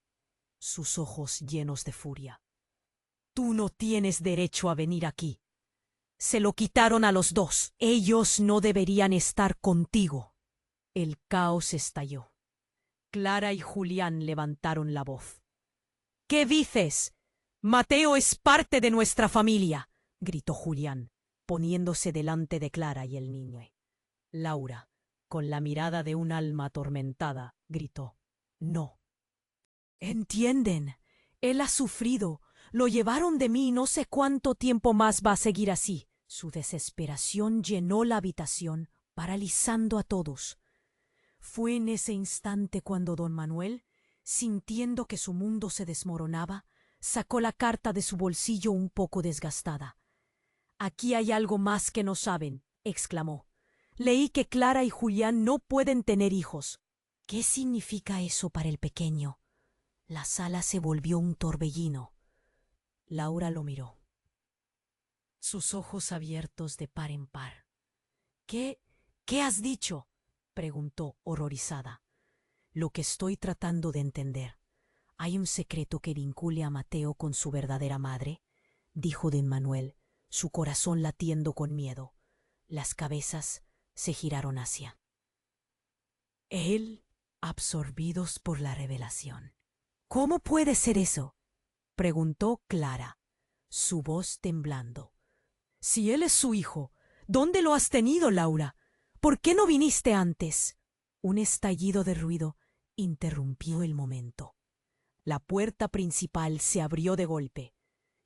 sus ojos llenos de furia. «Tú no tienes derecho a venir aquí. Se lo quitaron a los dos. Ellos no deberían estar contigo». El caos estalló. Clara y Julián levantaron la voz. «¿Qué dices? Mateo es parte de nuestra familia», gritó Julián, poniéndose delante de Clara y el niño. Laura, con la mirada de un alma atormentada, gritó: «No». «¿Entienden? Él ha sufrido. Lo llevaron de mí y no sé cuánto tiempo más va a seguir así». Su desesperación llenó la habitación, paralizando a todos. Fue en ese instante cuando don Manuel, sintiendo que su mundo se desmoronaba, sacó la carta de su bolsillo un poco desgastada. «Aquí hay algo más que no saben», exclamó. «Leí que Clara y Julián no pueden tener hijos». «¿Qué significa eso para el pequeño?». La sala se volvió un torbellino. Laura lo miró, sus ojos abiertos de par en par. «¿Qué has dicho?», preguntó horrorizada. «Lo que estoy tratando de entender. ¿Hay un secreto que vincule a Mateo con su verdadera madre?», dijo don Manuel, su corazón latiendo con miedo. Las cabezas se giraron hacia él, absorbidos por la revelación. «¿Cómo puede ser eso?», preguntó Clara, su voz temblando. «Si él es su hijo, ¿dónde lo has tenido, Laura? ¿Por qué no viniste antes?». Un estallido de ruido interrumpió el momento. La puerta principal se abrió de golpe,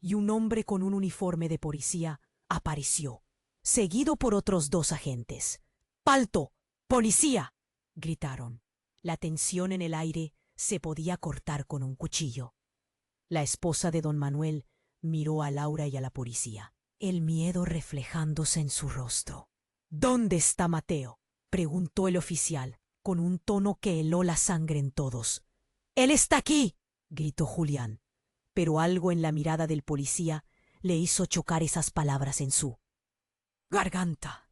y un hombre con un uniforme de policía apareció. seguido por otros 2 agentes. ¡Palto! ¡Policía!, gritaron. La tensión en el aire se podía cortar con un cuchillo. La esposa de don Manuel miró a Laura y a la policía, el miedo reflejándose en su rostro. ¿Dónde está Mateo?, preguntó el oficial, con un tono que heló la sangre en todos. «¡Él está aquí!», gritó Julián, pero algo en la mirada del policía le hizo chocar esas palabras en su garganta.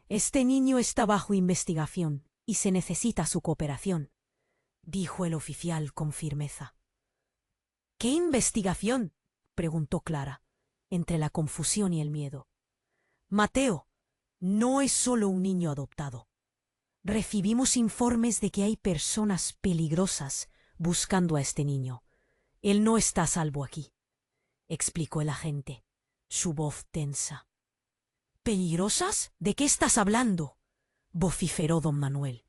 «Este niño está bajo investigación y se necesita su cooperación», dijo el oficial con firmeza. «¿Qué investigación?», preguntó Clara, entre la confusión y el miedo. «Mateo no es solo un niño adoptado. Recibimos informes de que hay personas peligrosas buscando a este niño. Él no está a salvo aquí», explicó el agente, su voz tensa. «¿Peligrosas? ¿De qué estás hablando?», vociferó don Manuel.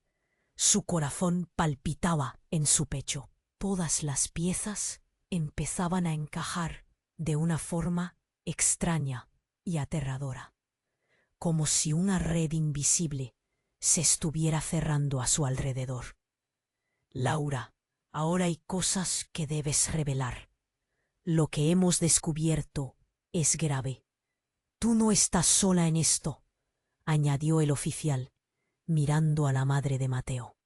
Su corazón palpitaba en su pecho. Todas las piezas empezaban a encajar de una forma extraña y aterradora, como si una red invisible se estuviera cerrando a su alrededor. «Laura, ahora hay cosas que debes revelar. Lo que hemos descubierto es grave. Tú no estás sola en esto», añadió el oficial, mirando a la madre de Mateo.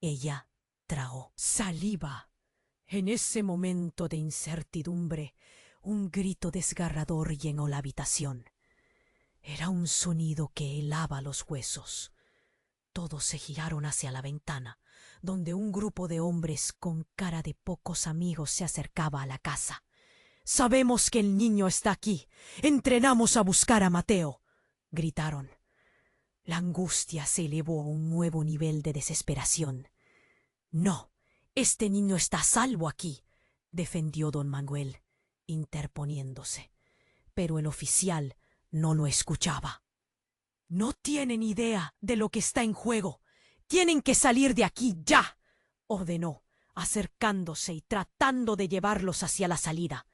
Ella tragó saliva. En ese momento de incertidumbre, un grito desgarrador llenó la habitación. Era un sonido que helaba los huesos. Todos se giraron hacia la ventana, donde un grupo de hombres con cara de pocos amigos se acercaba a la casa. «Sabemos que el niño está aquí. Entrenamos a buscar a Mateo», gritaron. La angustia se elevó a un nuevo nivel de desesperación. «No, este niño está a salvo aquí», defendió don Manuel, interponiéndose. Pero el oficial no lo escuchaba. «No tienen idea de lo que está en juego. Tienen que salir de aquí ya», ordenó, acercándose y tratando de llevarlos hacia la salida.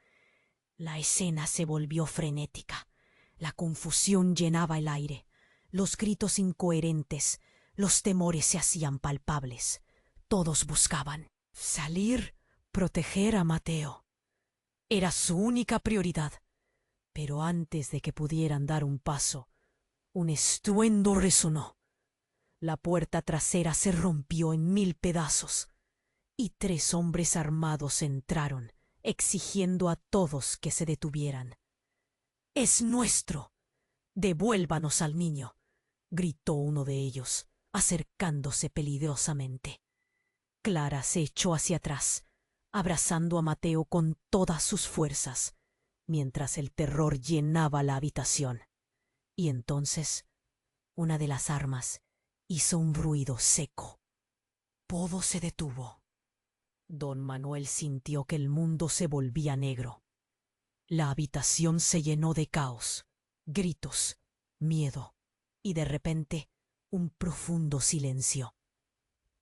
La escena se volvió frenética. La confusión llenaba el aire. Los gritos incoherentes, los temores se hacían palpables. Todos buscaban salir, proteger a Mateo. Era su única prioridad. Pero antes de que pudieran dar un paso, un estruendo resonó. La puerta trasera se rompió en 1000 pedazos y 3 hombres armados entraron, exigiendo a todos que se detuvieran. «Es nuestro. Devuélvanos al niño», gritó uno de ellos, acercándose peligrosamente. Clara se echó hacia atrás, abrazando a Mateo con todas sus fuerzas, mientras el terror llenaba la habitación. Y entonces, una de las armas hizo un ruido seco. Todo se detuvo. Don Manuel sintió que el mundo se volvía negro. La habitación se llenó de caos, gritos, miedo y de repente un profundo silencio.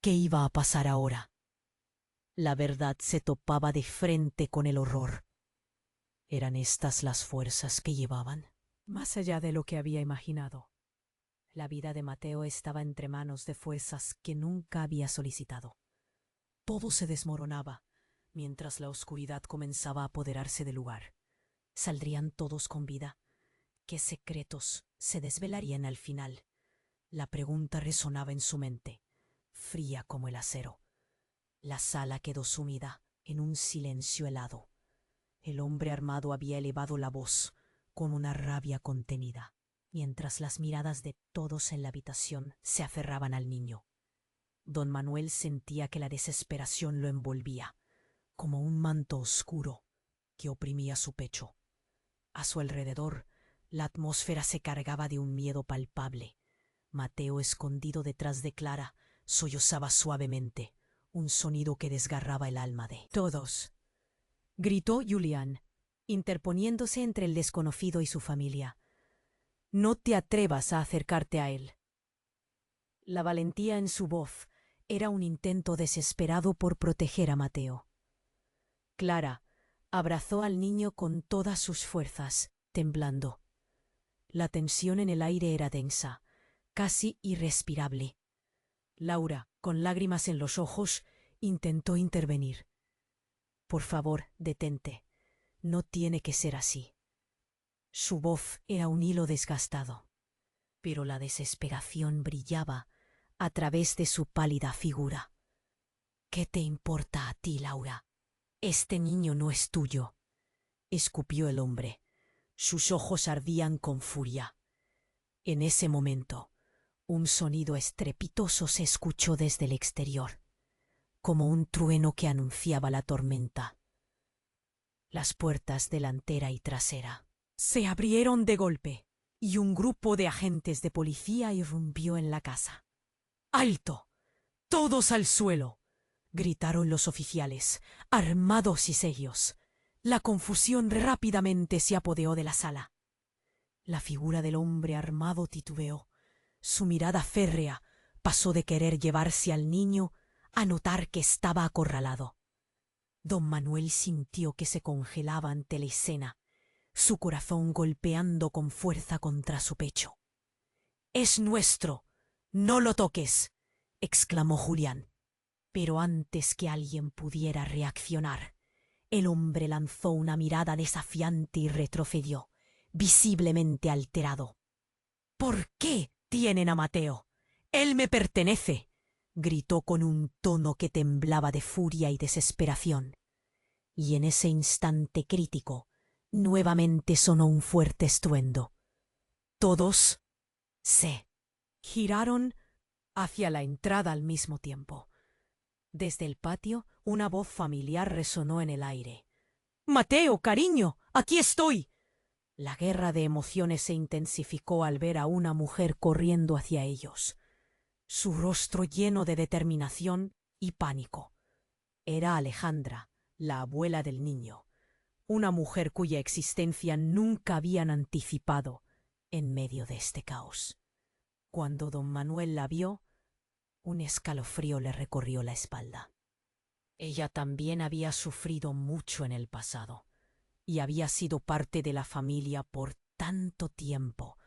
¿Qué iba a pasar ahora? La verdad se topaba de frente con el horror. ¿Eran estas las fuerzas que llevaban? Más allá de lo que había imaginado. La vida de Mateo estaba entre manos de fuerzas que nunca había solicitado. Todo se desmoronaba, mientras la oscuridad comenzaba a apoderarse del lugar. ¿Saldrían todos con vida? ¿Qué secretos se desvelarían al final? La pregunta resonaba en su mente, fría como el acero. La sala quedó sumida en un silencio helado. El hombre armado había elevado la voz con una rabia contenida, mientras las miradas de todos en la habitación se aferraban al niño. Don Manuel sentía que la desesperación lo envolvía, como un manto oscuro que oprimía su pecho. A su alrededor, la atmósfera se cargaba de un miedo palpable. Mateo, escondido detrás de Clara, sollozaba suavemente, un sonido que desgarraba el alma de todos. Gritó Julián, interponiéndose entre el desconocido y su familia. «No te atrevas a acercarte a él». La valentía en su voz era un intento desesperado por proteger a Mateo. Clara abrazó al niño con todas sus fuerzas, temblando. La tensión en el aire era densa, casi irrespirable. Laura, con lágrimas en los ojos, intentó intervenir. Por favor, detente. No tiene que ser así. Su voz era un hilo desgastado, pero la desesperación brillaba a través de su pálida figura. ¿Qué te importa a ti, Laura? Este niño no es tuyo, escupió el hombre. Sus ojos ardían con furia. En ese momento, un sonido estrepitoso se escuchó desde el exterior, como un trueno que anunciaba la tormenta. Las puertas delantera y trasera se abrieron de golpe y un grupo de agentes de policía irrumpió en la casa. ¡Alto! ¡Todos al suelo!, gritaron los oficiales, armados y serios. La confusión rápidamente se apoderó de la sala. La figura del hombre armado titubeó. Su mirada férrea pasó de querer llevarse al niño a notar que estaba acorralado. Don Manuel sintió que se congelaba ante la escena, su corazón golpeando con fuerza contra su pecho. «¡Es nuestro! ¡No lo toques!», exclamó Julián. Pero antes que alguien pudiera reaccionar, el hombre lanzó una mirada desafiante y retrocedió, visiblemente alterado. «¿Por qué tienen a Mateo? ¡Él me pertenece!», gritó con un tono que temblaba de furia y desesperación. Y en ese instante crítico, nuevamente sonó un fuerte estruendo. Todos se giraron hacia la entrada al mismo tiempo. Desde el patio, una voz familiar resonó en el aire. «Mateo, cariño, aquí estoy». La guerra de emociones se intensificó al ver a una mujer corriendo hacia ellos, su rostro lleno de determinación y pánico. Era Alejandra, la abuela del niño, una mujer cuya existencia nunca habían anticipado en medio de este caos. Cuando don Manuel la vio, un escalofrío le recorrió la espalda. Ella también había sufrido mucho en el pasado y había sido parte de la familia por tanto tiempo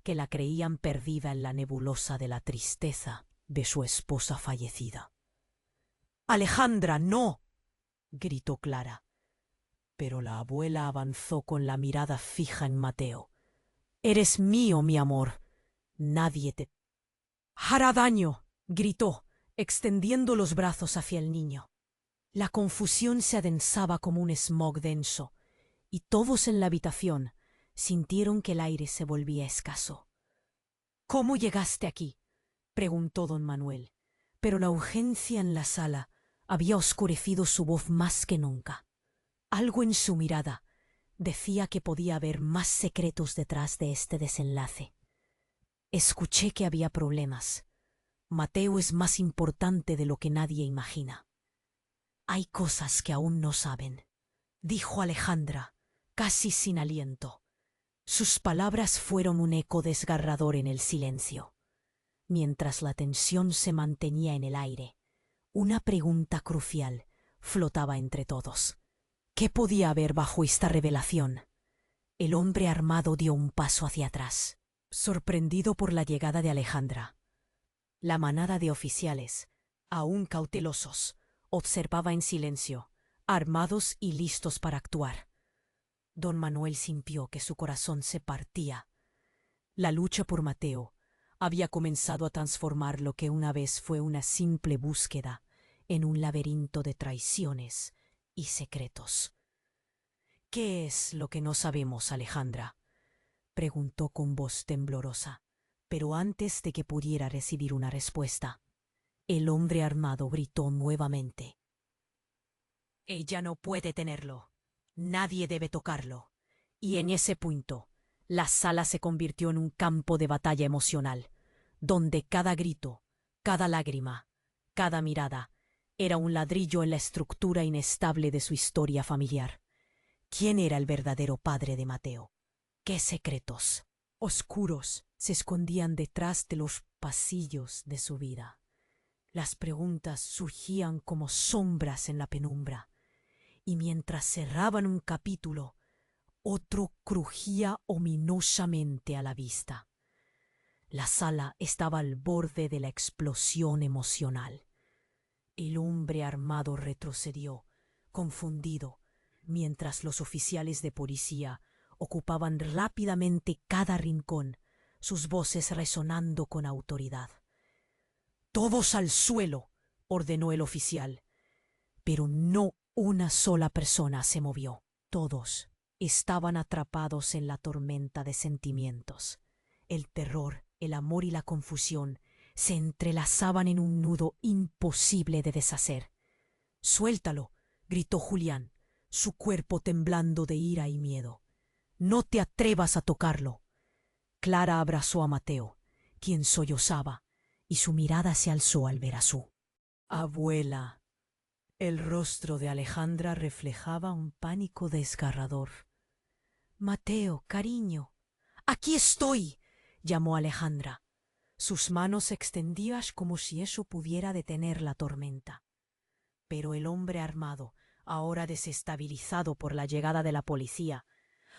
que la creían perdida en la nebulosa de la tristeza de su esposa fallecida. «¡Alejandra, no!», gritó Clara. Pero la abuela avanzó con la mirada fija en Mateo. «Eres mío, mi amor. Nadie te hará daño», gritó, extendiendo los brazos hacia el niño. La confusión se adensaba como un smog denso, y todos en la habitación sintieron que el aire se volvía escaso. «¿Cómo llegaste aquí?», preguntó don Manuel, pero la urgencia en la sala había oscurecido su voz más que nunca. Algo en su mirada decía que podía haber más secretos detrás de este desenlace. «Escuché que había problemas. Mateo es más importante de lo que nadie imagina». «Hay cosas que aún no saben», dijo Alejandra, casi sin aliento. Sus palabras fueron un eco desgarrador en el silencio. Mientras la tensión se mantenía en el aire, una pregunta crucial flotaba entre todos. ¿Qué podía haber bajo esta revelación? El hombre armado dio un paso hacia atrás, sorprendido por la llegada de Alejandra. La manada de oficiales, aún cautelosos, observaba en silencio, armados y listos para actuar. Don Manuel sintió que su corazón se partía. La lucha por Mateo había comenzado a transformar lo que una vez fue una simple búsqueda en un laberinto de traiciones y secretos. «¿Qué es lo que no sabemos, Alejandra?», preguntó con voz temblorosa, pero antes de que pudiera recibir una respuesta, el hombre armado gritó nuevamente. «Ella no puede tenerlo. Nadie debe tocarlo». Y en ese punto, la sala se convirtió en un campo de batalla emocional, donde cada grito, cada lágrima, cada mirada, era un ladrillo en la estructura inestable de su historia familiar. ¿Quién era el verdadero padre de Mateo? ¿Qué secretos oscuros se escondían detrás de los pasillos de su vida? Las preguntas surgían como sombras en la penumbra, y mientras cerraban un capítulo, Otro crujía ominosamente a la vista. La sala estaba al borde de la explosión emocional. El hombre armado retrocedió, confundido, mientras los oficiales de policía ocupaban rápidamente cada rincón, sus voces resonando con autoridad. «¡Todos al suelo!», ordenó el oficial. Pero no una sola persona se movió. Todos estaban atrapados en la tormenta de sentimientos. El terror, el amor y la confusión se entrelazaban en un nudo imposible de deshacer. «¡Suéltalo!», gritó Julián, su cuerpo temblando de ira y miedo. «¡No te atrevas a tocarlo!». Clara abrazó a Mateo, quien sollozaba, y su mirada se alzó al ver a su abuela. El rostro de Alejandra reflejaba un pánico desgarrador. «Mateo, cariño, aquí estoy», llamó Alejandra, sus manos extendidas como si eso pudiera detener la tormenta. Pero el hombre armado, ahora desestabilizado por la llegada de la policía,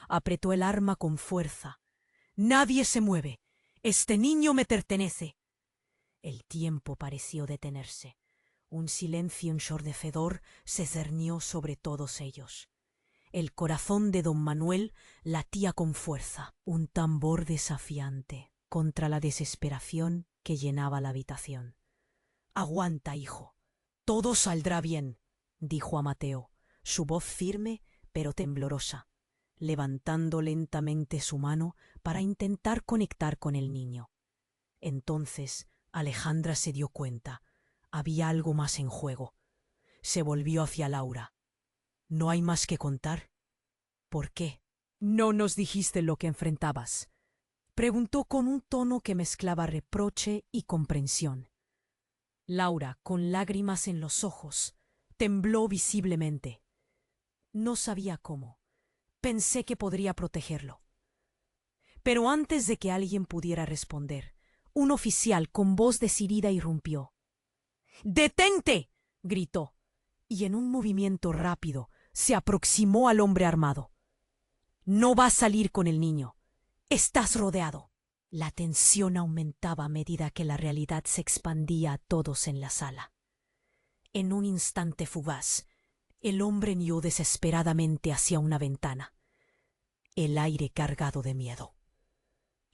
apretó el arma con fuerza. «¡Nadie se mueve! Este niño me pertenece». El tiempo pareció detenerse. Un silencio ensordecedor se cernió sobre todos ellos. El corazón de don Manuel latía con fuerza, un tambor desafiante contra la desesperación que llenaba la habitación. «Aguanta, hijo. Todo saldrá bien», dijo a Mateo, su voz firme pero temblorosa, levantando lentamente su mano para intentar conectar con el niño. Entonces Alejandra se dio cuenta. Había algo más en juego. Se volvió hacia Laura. «¿No hay más que contar?». «¿Por qué? ¿No nos dijiste lo que enfrentabas?», preguntó con un tono que mezclaba reproche y comprensión. Laura, con lágrimas en los ojos, tembló visiblemente. «No sabía cómo. Pensé que podría protegerlo». Pero antes de que alguien pudiera responder, un oficial con voz decidida irrumpió. «¡Detente!», gritó, y en un movimiento rápido se aproximó al hombre armado. «No vas a salir con el niño. Estás rodeado». La tensión aumentaba a medida que la realidad se expandía a todos en la sala. En un instante fugaz, el hombre guió desesperadamente hacia una ventana, el aire cargado de miedo.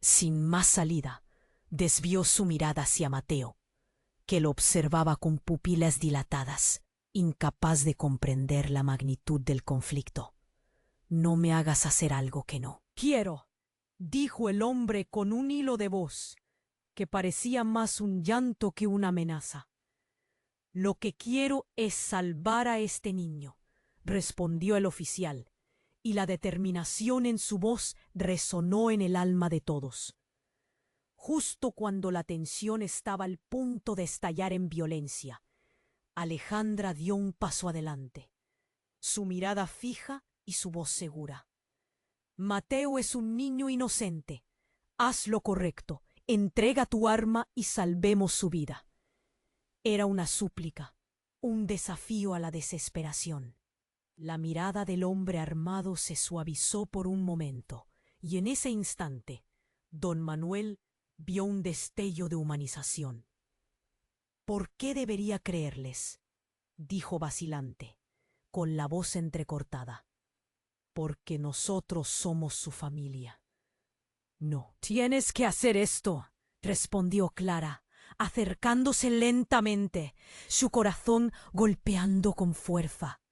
Sin más salida, desvió su mirada hacia Mateo, que lo observaba con pupilas dilatadas, incapaz de comprender la magnitud del conflicto. «No me hagas hacer algo que no quiero», dijo el hombre con un hilo de voz que parecía más un llanto que una amenaza. «Lo que quiero es salvar a este niño», respondió el oficial, y la determinación en su voz resonó en el alma de todos. Justo cuando la tensión estaba al punto de estallar en violencia, Alejandra dio un paso adelante, su mirada fija y su voz segura. «Mateo es un niño inocente. Haz lo correcto, entrega tu arma y salvemos su vida». Era una súplica, un desafío a la desesperación. La mirada del hombre armado se suavizó por un momento, y en ese instante, don Manuel vio un destello de humanización. «¿Por qué debería creerles?», dijo vacilante, con la voz entrecortada. «Porque nosotros somos su familia». «No tienes que hacer esto», respondió Clara, acercándose lentamente, su corazón golpeando con fuerza.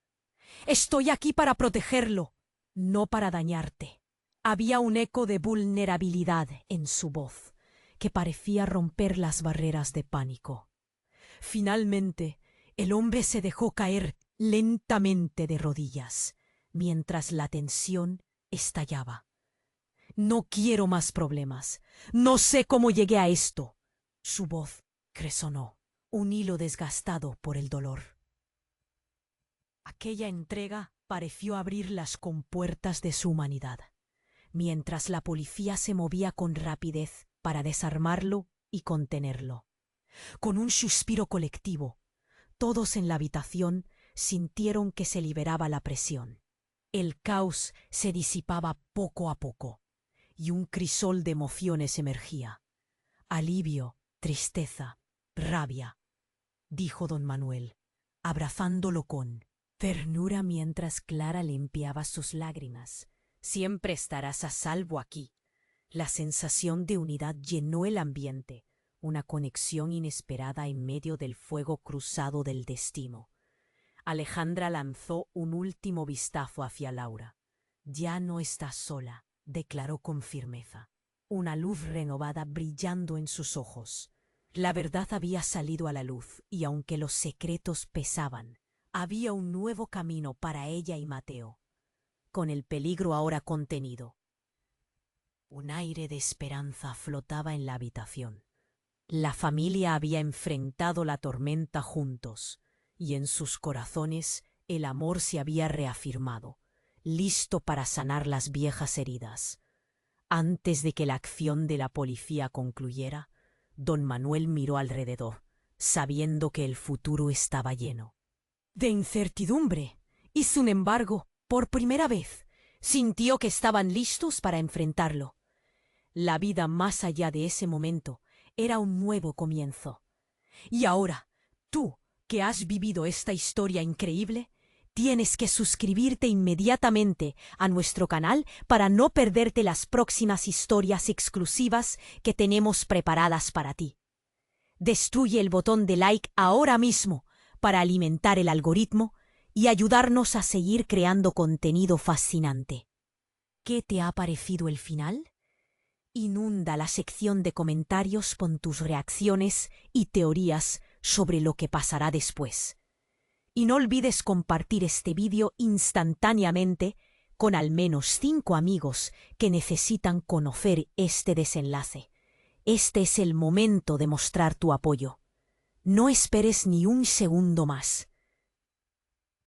«Estoy aquí para protegerlo, no para dañarte». Había un eco de vulnerabilidad en su voz, que parecía romper las barreras de pánico. Finalmente, el hombre se dejó caer lentamente de rodillas, mientras la tensión estallaba. «No quiero más problemas. No sé cómo llegué a esto». Su voz resonó, un hilo desgastado por el dolor. Aquella entrega pareció abrir las compuertas de su humanidad, mientras la policía se movía con rapidez para desarmarlo y contenerlo. Con un suspiro colectivo, todos en la habitación sintieron que se liberaba la presión. El caos se disipaba poco a poco, y un crisol de emociones emergía. Alivio, tristeza, rabia, dijo don Manuel, abrazándolo con ternura mientras Clara limpiaba sus lágrimas. Siempre estarás a salvo aquí. La sensación de unidad llenó el ambiente, una conexión inesperada en medio del fuego cruzado del destino. Alejandra lanzó un último vistazo hacia Laura. Ya no estás sola, declaró con firmeza, una luz renovada brillando en sus ojos. La verdad había salido a la luz y aunque los secretos pesaban, había un nuevo camino para ella y Mateo, con el peligro ahora contenido. Un aire de esperanza flotaba en la habitación. La familia había enfrentado la tormenta juntos, y en sus corazones el amor se había reafirmado, listo para sanar las viejas heridas. Antes de que la acción de la policía concluyera, don Manuel miró alrededor, sabiendo que el futuro estaba lleno de incertidumbre, y sin embargo, por primera vez, sintió que estaban listos para enfrentarlo. La vida más allá de ese momento era un nuevo comienzo. Y ahora, tú, que has vivido esta historia increíble, tienes que suscribirte inmediatamente a nuestro canal para no perderte las próximas historias exclusivas que tenemos preparadas para ti. Destruye el botón de like ahora mismo para alimentar el algoritmo y ayudarnos a seguir creando contenido fascinante. ¿Qué te ha parecido el final? Inunda la sección de comentarios con tus reacciones y teorías sobre lo que pasará después. Y no olvides compartir este vídeo instantáneamente con al menos 5 amigos que necesitan conocer este desenlace. Este es el momento de mostrar tu apoyo. No esperes ni un segundo más.